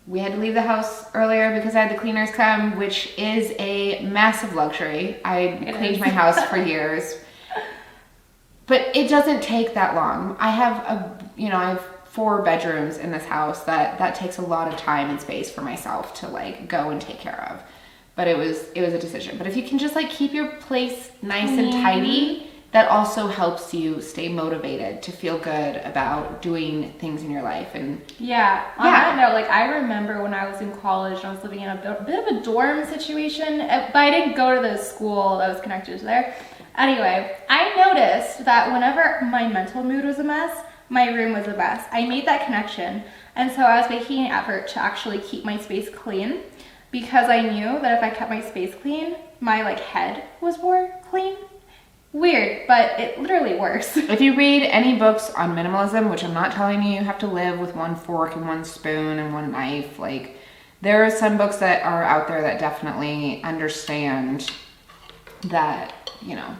we had to leave the house earlier because I had the cleaners come, which is a massive luxury. I cleaned my house for years, but it doesn't take that long. I have 4 bedrooms in this house that takes a lot of time and space for myself to like go and take care of. But it was a decision. But if you can just like keep your place nice and tidy, that also helps you stay motivated to feel good about doing things in your life. And on that note, like I remember when I was in college and I was living in a bit of a dorm situation, but I didn't go to the school that was connected to there. Anyway, I noticed that whenever my mental mood was a mess, my room was a mess. I made that connection, and so I was making an effort to actually keep my space clean, because I knew that if I kept my space clean, my like head was more clean. Weird, but it literally works. If you read any books on minimalism, which I'm not telling you have to live with 1 fork and 1 spoon and 1 knife, like there are some books that are out there that definitely understand that, you know,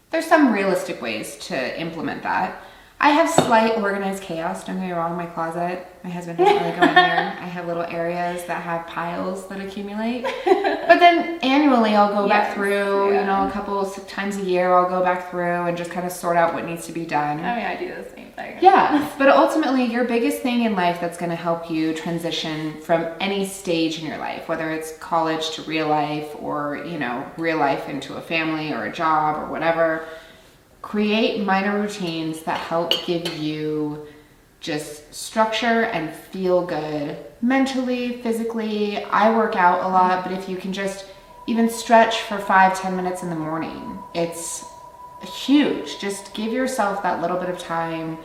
there's some realistic ways to implement that. I have slight organized chaos, don't get me wrong, in my closet. My husband doesn't really go in there. I have little areas that have piles that accumulate. But then annually I'll go back through, you know, a couple times a year I'll go back through and just kind of sort out what needs to be done. I mean, I do the same thing. Yeah, but ultimately your biggest thing in life that's going to help you transition from any stage in your life, whether it's college to real life or, you know, real life into a family or a job or whatever, create minor routines that help give you just structure and feel good mentally, physically. I work out a lot, but if you can just even stretch for 5-10 minutes in the morning, it's huge. Just give yourself that little bit of time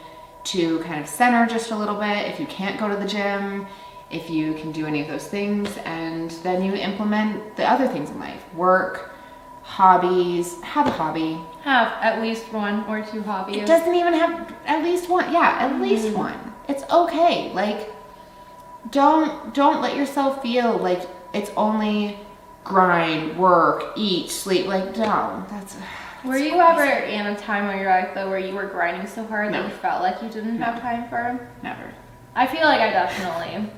to kind of center just a little bit. If you can't go to the gym, if you can do any of those things, and then you implement the other things in life, work, hobbies. Have a hobby. Have at least 1 or 2 hobbies. It doesn't even have at least one. Yeah, at least one. It's okay. Like, don't let yourself feel like it's only grind, work, eat, sleep. Like, no, that's Were you ever in a time in your life though where you were grinding so hard that you felt like you didn't have time for them? Never. I feel like I definitely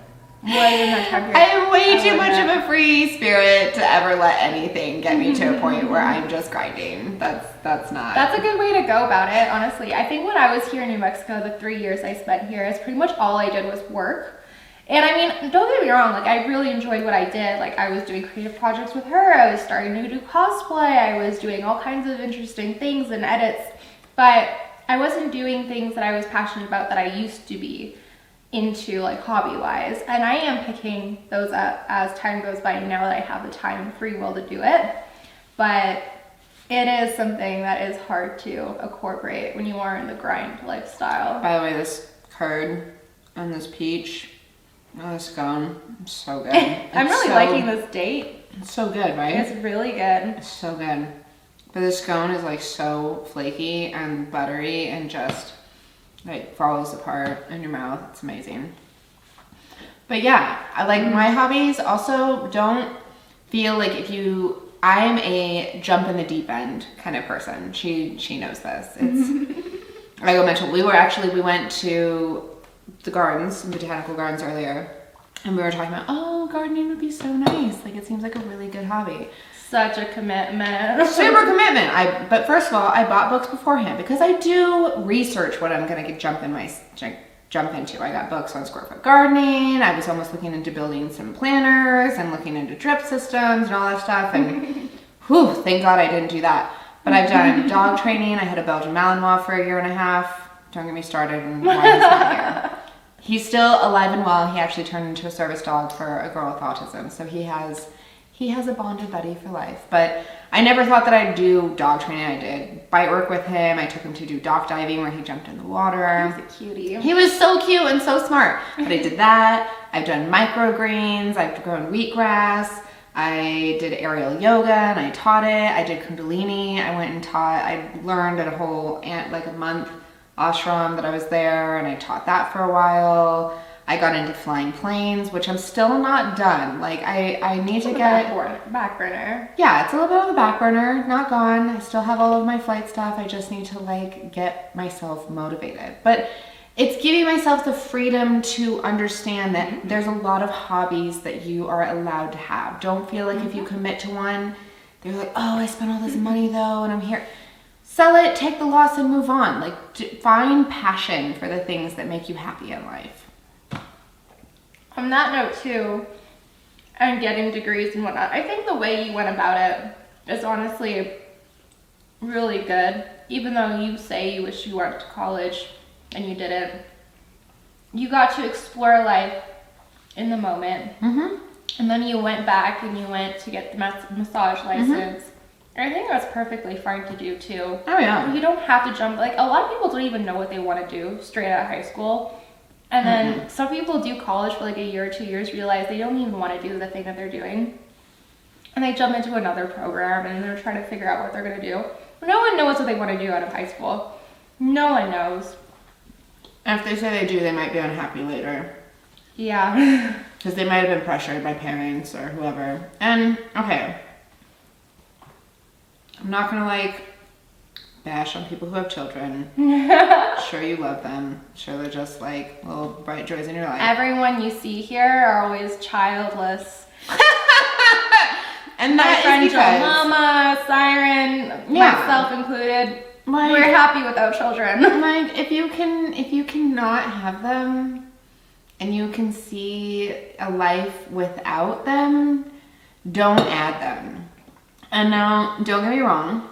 wasn't that time period. I am way too much of a free spirit to ever let anything get me to a point where I'm just grinding. That's not. That's a good way to go about it, honestly. I think when I was here in New Mexico, the 3 years I spent here, is pretty much all I did was work. And I mean, don't get me wrong, like I really enjoyed what I did. Like I was doing creative projects with her, I was starting to do cosplay, I was doing all kinds of interesting things and edits, but I wasn't doing things that I was passionate about that I used to be into, like hobby-wise. And I am picking those up as time goes by now that I have the time and free will to do it. But it is something that is hard to incorporate when you are in the grind lifestyle. By the way, this curd and this peach, oh, this scone, so good. I'm really liking this date. It's so good, right? It's really good. It's so good. But this scone is like so flaky and buttery and just like falls apart in your mouth. It's amazing. But yeah, I like my hobbies. Also, don't feel like I'm a jump in the deep end kind of person. She knows this. It's like I mentioned, we went to the gardens, botanical gardens earlier, and we were talking about, oh, gardening would be so nice. Like it seems like a really good hobby. Such a commitment. Super commitment. But first of all, I bought books beforehand because I do research what I'm gonna jump into. I got books on square foot gardening. I was almost looking into building some planters and looking into drip systems and all that stuff. And whew, thank God I didn't do that. But I've done dog training. I had a Belgian Malinois for 1.5 years. Don't get me started on why he's not here. He's still alive and well. He actually turned into a service dog for a girl with autism. So he has a bonded buddy for life. But I never thought that I'd do dog training. I did bite work with him. I took him to do dock diving where he jumped in the water. He's a cutie. He was so cute and so smart. But I did that. I've done microgreens. I've grown wheatgrass. I did aerial yoga and I taught it. I did Kundalini. I learned at a whole, like a month ashram that I was there, and I taught that for a while. I got into flying planes, which I'm still not done. Like I need to get back burner. Yeah, it's a little bit on the back burner, not gone. I still have all of my flight stuff. I just need to like get myself motivated. But it's giving myself the freedom to understand that there's a lot of hobbies that you are allowed to have. Don't feel like if you commit to one, they're like, oh, I spent all this money though, and I'm here. Sell it, take the loss, and move on. Like, find passion for the things that make you happy in life. On that note too, and getting degrees and whatnot, I think the way you went about it is honestly really good. Even though you say you wish you went to college and you didn't, you got to explore life in the moment. And then you went back and you went to get the massage license. And I think that's perfectly fine to do too. Oh yeah. You don't have to jump. Like a lot of people don't even know what they want to do straight out of high school. And then some people do college for like a year or 2 years, realize they don't even want to do the thing that they're doing. And they jump into another program and they're trying to figure out what they're going to do. No one knows what they want to do out of high school. No one knows. And if they say they do, they might be unhappy later. Yeah. Because they might have been pressured by parents or whoever. And, okay. I'm not going to like bash on people who have children. Sure, you love them. Sure, they're just like little bright joys in your life. Everyone you see here are always childless. And my that friend is because JoeMama, Ciren, myself included, like, we're happy without children. Like if you cannot have them and you can see a life without them, don't add them. And now, don't get me wrong,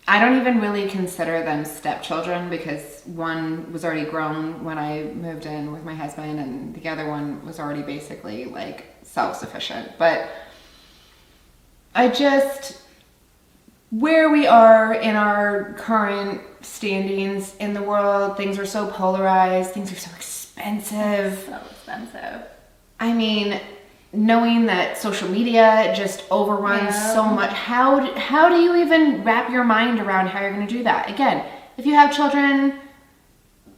I don't even really consider them stepchildren because one was already grown when I moved in with my husband and the other one was already basically like self-sufficient. But where we are in our current standings in the world, things are so polarized, things are so expensive. So expensive. I mean, knowing that social media just overruns so much, how do you even wrap your mind around how you're going to do that? Again, if you have children,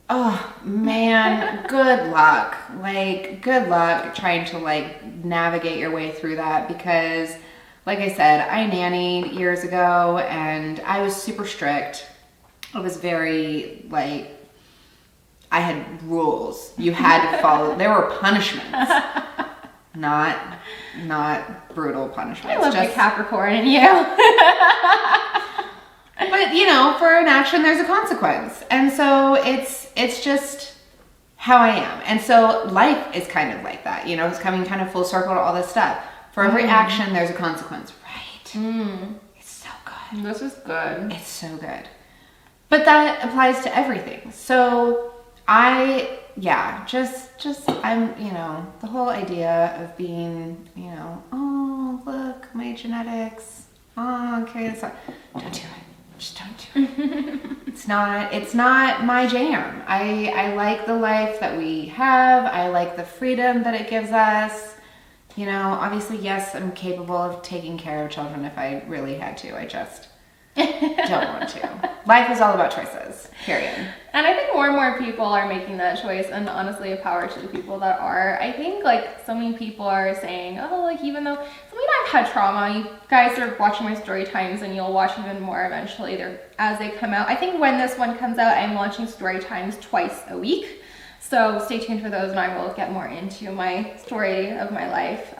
oh man, good luck. Like, good luck trying to like navigate your way through that because, like I said, I nannied years ago and I was super strict. I was very like, I had rules. You had to follow. There were punishments, not brutal punishments. I love the Capricorn in you. But you know, for an action, there's a consequence, and so it's just how I am. And so life is kind of like that. You know, it's coming kind of full circle to all this stuff. For every action, there's a consequence. Right. It's so good. This is good. It's so good. But that applies to everything. So I'm, you know, the whole idea of being, you know, oh, look, my genetics. Oh, okay, don't do it. Just don't do it. It's not my jam. I like the life that we have. I like the freedom that it gives us. You know, obviously, yes, I'm capable of taking care of children if I really had to. I just don't want to. Life is all about choices, period. And I think more and more people are making that choice, and honestly, a power to the people that are. I think, like, so many people are saying, oh, like, even though, I've had trauma, you guys are watching my story times, and you'll watch even more eventually as they come out. I think when this one comes out, I'm launching story times twice a week. So stay tuned for those, and I will get more into my story of my life.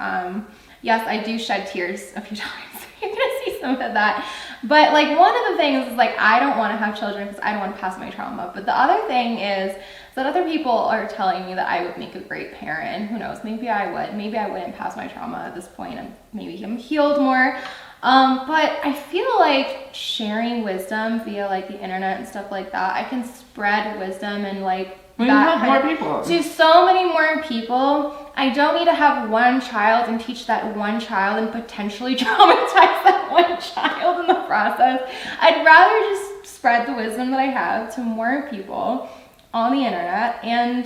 Yes, I do shed tears a few times. You're gonna see some of that. But like one of the things is like I don't want to have children because I don't want to pass my trauma. But the other thing is that other people are telling me that I would make a great parent. Who knows? Maybe I would. Maybe I wouldn't pass my trauma at this point. Maybe I'm healed more. But I feel like sharing wisdom via like the internet and stuff like that, I can spread wisdom and like more people to so many more people. I don't need to have one child and teach that one child and potentially traumatize that one child in the process. I'd rather just spread the wisdom that I have to more people on the internet, and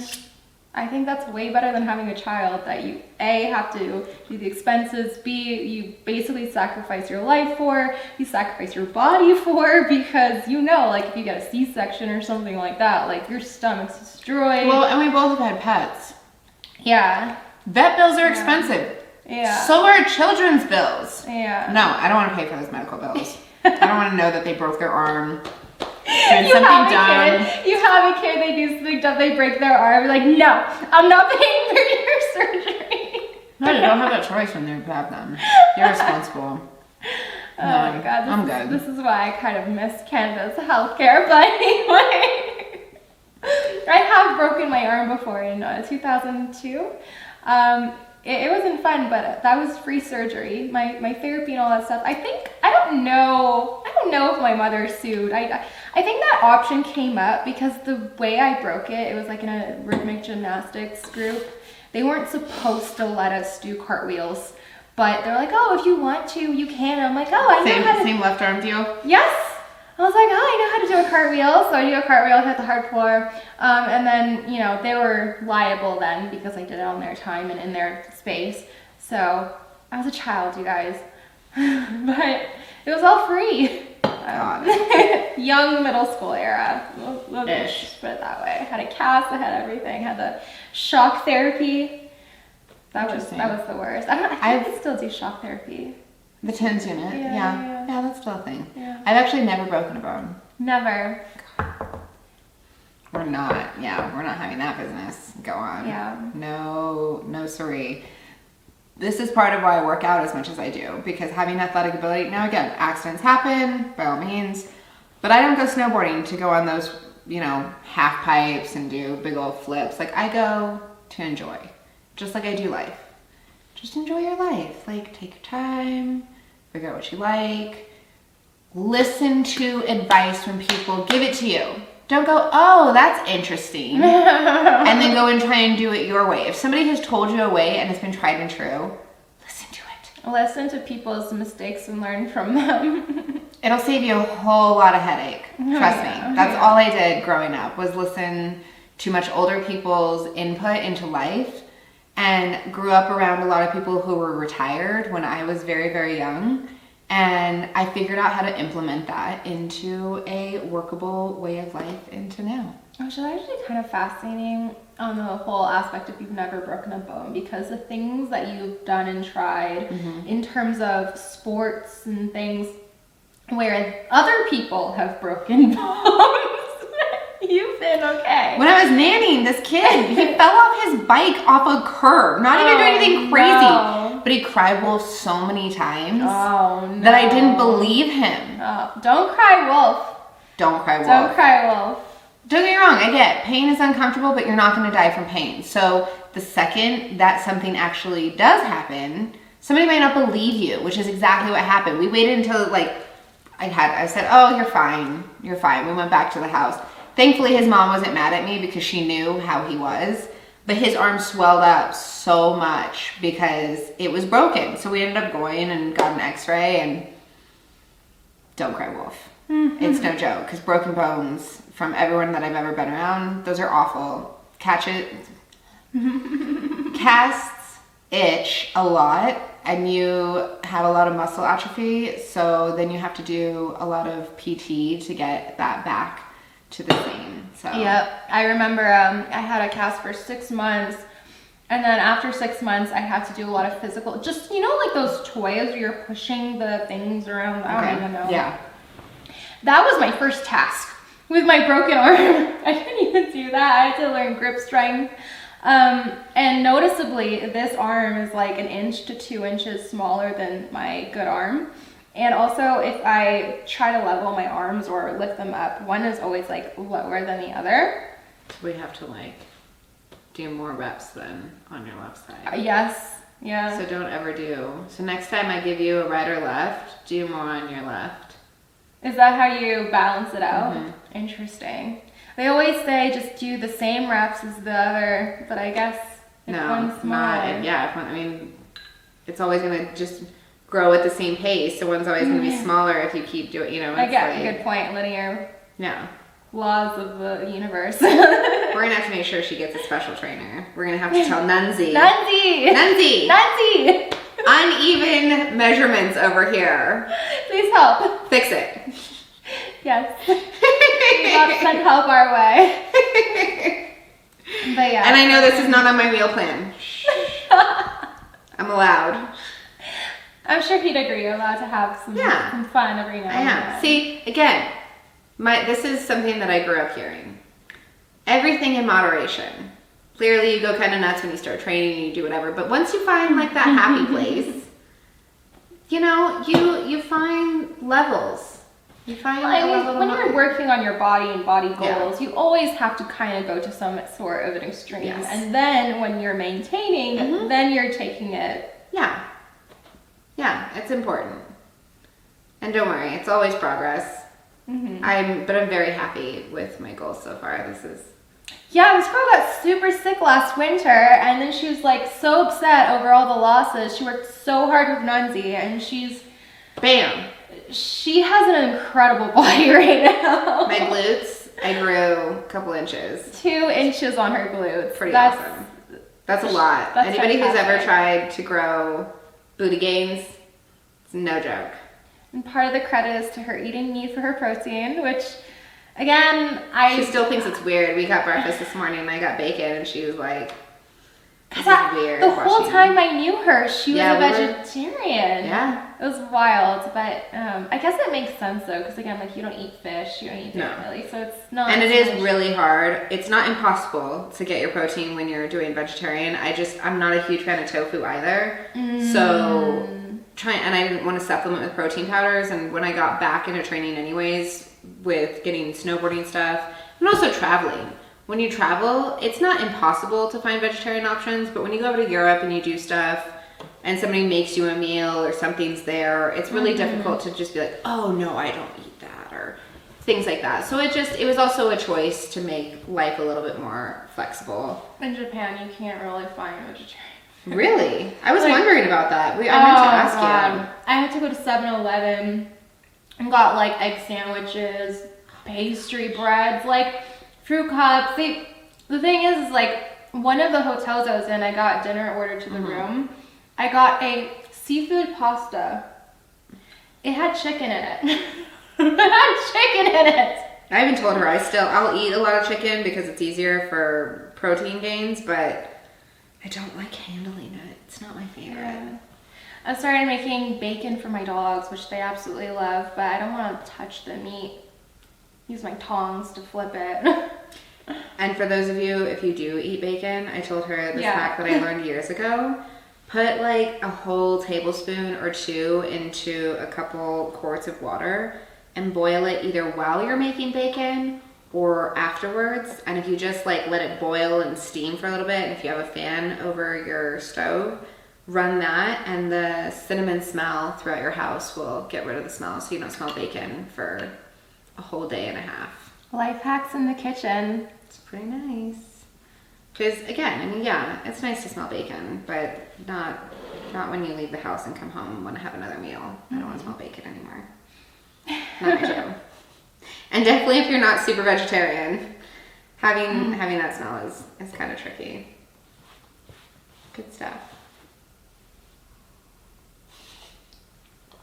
I think that's way better than having a child that you A, have to do the expenses, B, you basically sacrifice your life for, you sacrifice your body for, because you know, like if you get a C-section or something like that, like your stomach's destroyed. Well, and we both have had pets. Yeah. Vet bills are expensive. Yeah. So are children's bills. Yeah. No, I don't want to pay for those medical bills. I don't want to know that they broke their arm. You have a kid, they do something dumb, they break their arm. You're like, no, I'm not paying for your surgery. No, you don't have that choice when you have them. You're responsible. Oh my god, I'm good. This is why I kind of miss Canada's healthcare, but anyway. I have broken my arm before in 2002. It wasn't fun, but that was free surgery. My therapy and all that stuff. I don't know if my mother sued. I think that option came up because the way I broke it was like in a rhythmic gymnastics group. They weren't supposed to let us do cartwheels, but they're like, oh, if you want to, you can. I'm like, oh, I know how to. Same left arm deal? Yes. I was like, oh, I know how to do a cartwheel. So I do a cartwheel, hit the hard floor. And then, you know, they were liable then because I did it on their time and in their space. So I was a child, you guys. But it was all free. Young middle school era. Let's just put it that way. Had a cast, I had everything. Had the shock therapy. That was the worst. I think I still do shock therapy. The TENS unit, yeah, that's still a thing. Yeah. I've actually never broken a bone. Never. We're not having that business go on. Yeah. No sorry. This is part of why I work out as much as I do, because having athletic ability, now again, accidents happen, by all means, but I don't go snowboarding to go on those, you know, half pipes and do big old flips. Like, I go to enjoy, just like I do life. Just enjoy your life. Like, take your time, figure out what you like, listen to advice when people give it to you. Don't go, oh, that's interesting, and then go and try and do it your way. If somebody has told you a way and it's been tried and true, listen to it. Listen to people's mistakes and learn from them. It'll save you a whole lot of headache. Trust me. That's all I did growing up, was listen to much older people's input into life. And grew up around a lot of people who were retired when I was very, very young. And I figured out how to implement that into a workable way of life into now. Which is actually kind of fascinating on the whole aspect if you've never broken a bone, because the things that you've done and tried in terms of sports and things where other people have broken bones, you've been okay. When I was nannying this kid, he fell off his bike off a curb. Not even doing anything crazy. No. But he cried wolf so many times No. that I didn't believe him. Don't cry wolf. Don't cry wolf. Don't cry wolf. Don't get me wrong, I get pain is uncomfortable, but you're not going to die from pain. So the second that something actually does happen, somebody might not believe you, which is exactly what happened. We waited until like I said, oh, you're fine. You're fine. We went back to the house. Thankfully, his mom wasn't mad at me because she knew how he was. But his arm swelled up so much because it was broken. So we ended up going and got an x-ray and don't cry wolf. It's no joke because broken bones from everyone that I've ever been around, those are awful. Casts itch a lot and you have a lot of muscle atrophy. So then you have to do a lot of PT to get that back to the same. So. Yep. I remember I had a cast for 6 months. And then after 6 months, I had to do a lot of physical, just, you know, like those toys where you're pushing the things around. I don't even know. Yeah. That was my first task with my broken arm. I couldn't even do that. I had to learn grip strength. And noticeably, this arm is like 1 inch to 2 inches smaller than my good arm. And also, if I try to level my arms or lift them up, one is always like lower than the other. We have to like do more reps than on your left side. Yes. Yeah. So don't ever do. So next time I give you a right or left, do more on your left. Is that how you balance it out? Mm-hmm. Interesting. They always say just do the same reps as the other, but I guess if one's smaller. I mean, it's always going to just grow at the same pace. So one's always going to be smaller if you keep doing, you know. I get a good point. Linear laws of the universe. We're going to have to make sure she gets a special trainer. We're going to have to tell Nunzi. Nunzi! Uneven measurements over here. Please help. Fix it. Yes. We got to send help our way. But yeah. And I know this is not on my meal plan. I'm allowed. I'm sure he'd agree. You're allowed to have some fun every now and then. I am. See, again, this is something that I grew up hearing. Everything in moderation. Clearly, you go kind of nuts when you start training and you do whatever. But once you find like that happy place, you know, you find levels. You find when you're working on your body and body goals, you always have to kind of go to some sort of an extreme. Yes. And then when you're maintaining, then you're taking it. Yeah. Yeah, it's important. And don't worry, it's always progress. But I'm very happy with my goals so far. This is. Yeah, this girl got super sick last winter, and then she was like so upset over all the losses. She worked so hard with Nunzi, and Bam! She has an incredible body right now. My glutes, I grew a couple inches. 2 inches on her glutes. Pretty awesome. That's a lot. That's Anybody who's fantastic. ever tried to grow booty gains, it's no joke. And part of the credit is to her eating meat for her protein, which, again, She still thinks it's weird. We got breakfast this morning and I got bacon and she was like, this is weird. The whole time I knew her, she was a vegetarian. Yeah. It was wild, but I guess it makes sense though, because again, like you don't eat fish, you don't eat meat really, so it's not. And it is really hard. It's not impossible to get your protein when you're doing vegetarian. I'm not a huge fan of tofu either. So and I didn't want to supplement with protein powders. And when I got back into training anyways, with getting snowboarding stuff and also traveling. When you travel, it's not impossible to find vegetarian options, but when you go over to Europe and you do stuff and somebody makes you a meal or something's there, it's really difficult to just be like, oh no, I don't eat that, or things like that. So it was also a choice to make life a little bit more flexible. In Japan, you can't really find vegetarian. Really? I was wondering about that. I meant to ask you. I had to go to 7-Eleven and got like egg sandwiches, pastry breads, like fruit cups. The thing is like one of the hotels I was in, I got dinner ordered to the room. I got a seafood pasta. It had chicken in it. It had chicken in it. I even told her I'll eat a lot of chicken because it's easier for protein gains, but I don't like handling it. It's not my favorite. Yeah. I started making bacon for my dogs, which they absolutely love, but I don't want to touch the meat. Use my tongs to flip it. And for those of you, if you do eat bacon, I told her this Yeah. hack that I learned years ago. Put like a whole tablespoon or two into a couple quarts of water and boil it either while you're making bacon or afterwards. And if you just like let it boil and steam for a little bit, and if you have a fan over your stove, run that, and the cinnamon smell throughout your house will get rid of the smell, so you don't smell bacon for a whole day and a half. Life hacks in the kitchen. It's pretty nice. Because again, I mean, yeah, it's nice to smell bacon, but not when you leave the house and come home and want to have another meal. I don't want to smell bacon anymore. Not my jam. And definitely if you're not super vegetarian, having that smell is kind of tricky. Good stuff.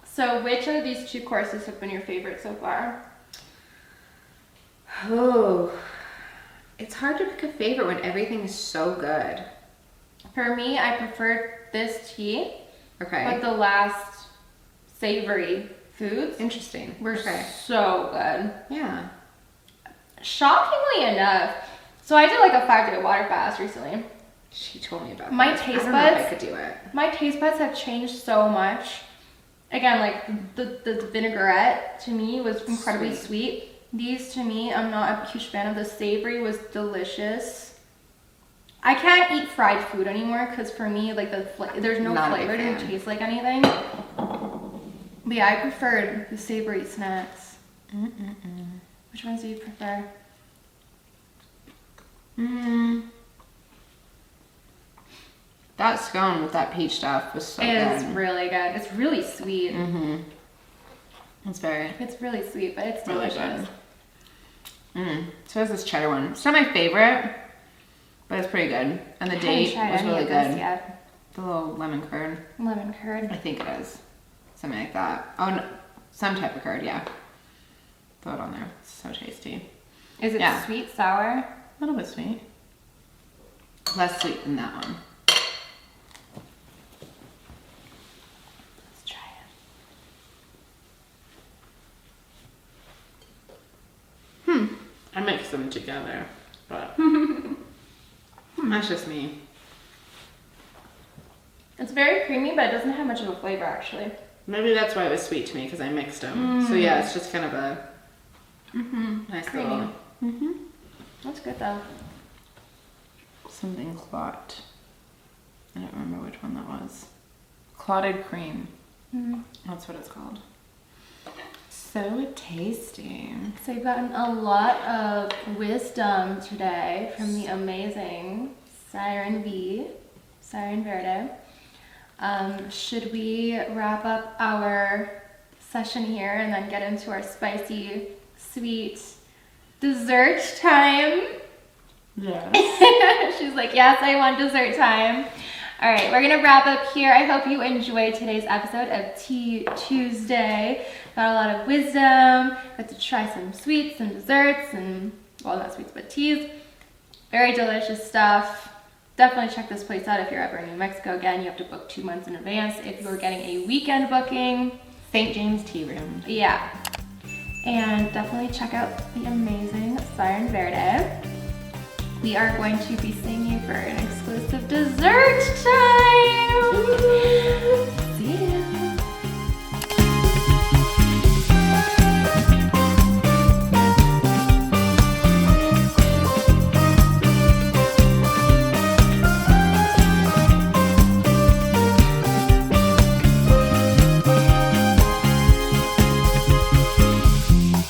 So which of these 2 courses have been your favorite so far? Oh, it's hard to pick a favorite when everything is so good. For me, I preferred this tea, Okay. but the last savory foods Interesting. were Okay. so good. Yeah. Shockingly enough, so I did like a 5-day water fast recently. She told me about My this. taste I don't know if I buds- could do it. My taste buds have changed so much. Again, like the vinaigrette to me was incredibly sweet. These to me, I'm not a huge fan of. The savory was delicious. I can't eat fried food anymore because for me, like there's no Not a big flavor. It didn't fan. taste like anything. But yeah, I preferred the savory snacks. Which ones do you prefer? That scone with that peach stuff was so It's good. really good. It's really sweet. It's very It's really sweet, but it's really delicious. good. So is this cheddar one. It's not my favorite, but it's pretty good. And the I haven't date tried was any really of this good. yet. The little lemon curd. Lemon curd. I think it is. Something like that. Oh, no. Some type of curd, yeah. Throw it on there. It's so tasty. Is it Yeah. sweet, sour? A little bit sweet. Less sweet than that one. Let's try it. I mix them together, but that's just me. It's very creamy, but it doesn't have much of a flavor actually. Maybe that's why it was sweet to me, because I mixed them. So yeah, it's just kind of a nice Creamy. little That's good though. something clot. I don't remember which one that was. Clotted cream. That's what it's called. So tasty. So you've gotten a lot of wisdom today from the amazing Ciren Verde. Should we wrap up our session here and then get into our spicy, sweet dessert time? Yes. She's like, yes, I want dessert time. All right, we're gonna wrap up here. I hope you enjoyed today's episode of Tea Tuesday. Got a lot of wisdom, got to try some sweets and desserts and, well, not sweets, but teas. Very delicious stuff. Definitely check this place out if you're ever in New Mexico. Again, you have to book 2 months in advance if you're getting a weekend booking. St. James Tea Room. Yeah. And definitely check out the amazing Ciren Verde. We are going to be seeing you for an exclusive dessert time. See ya.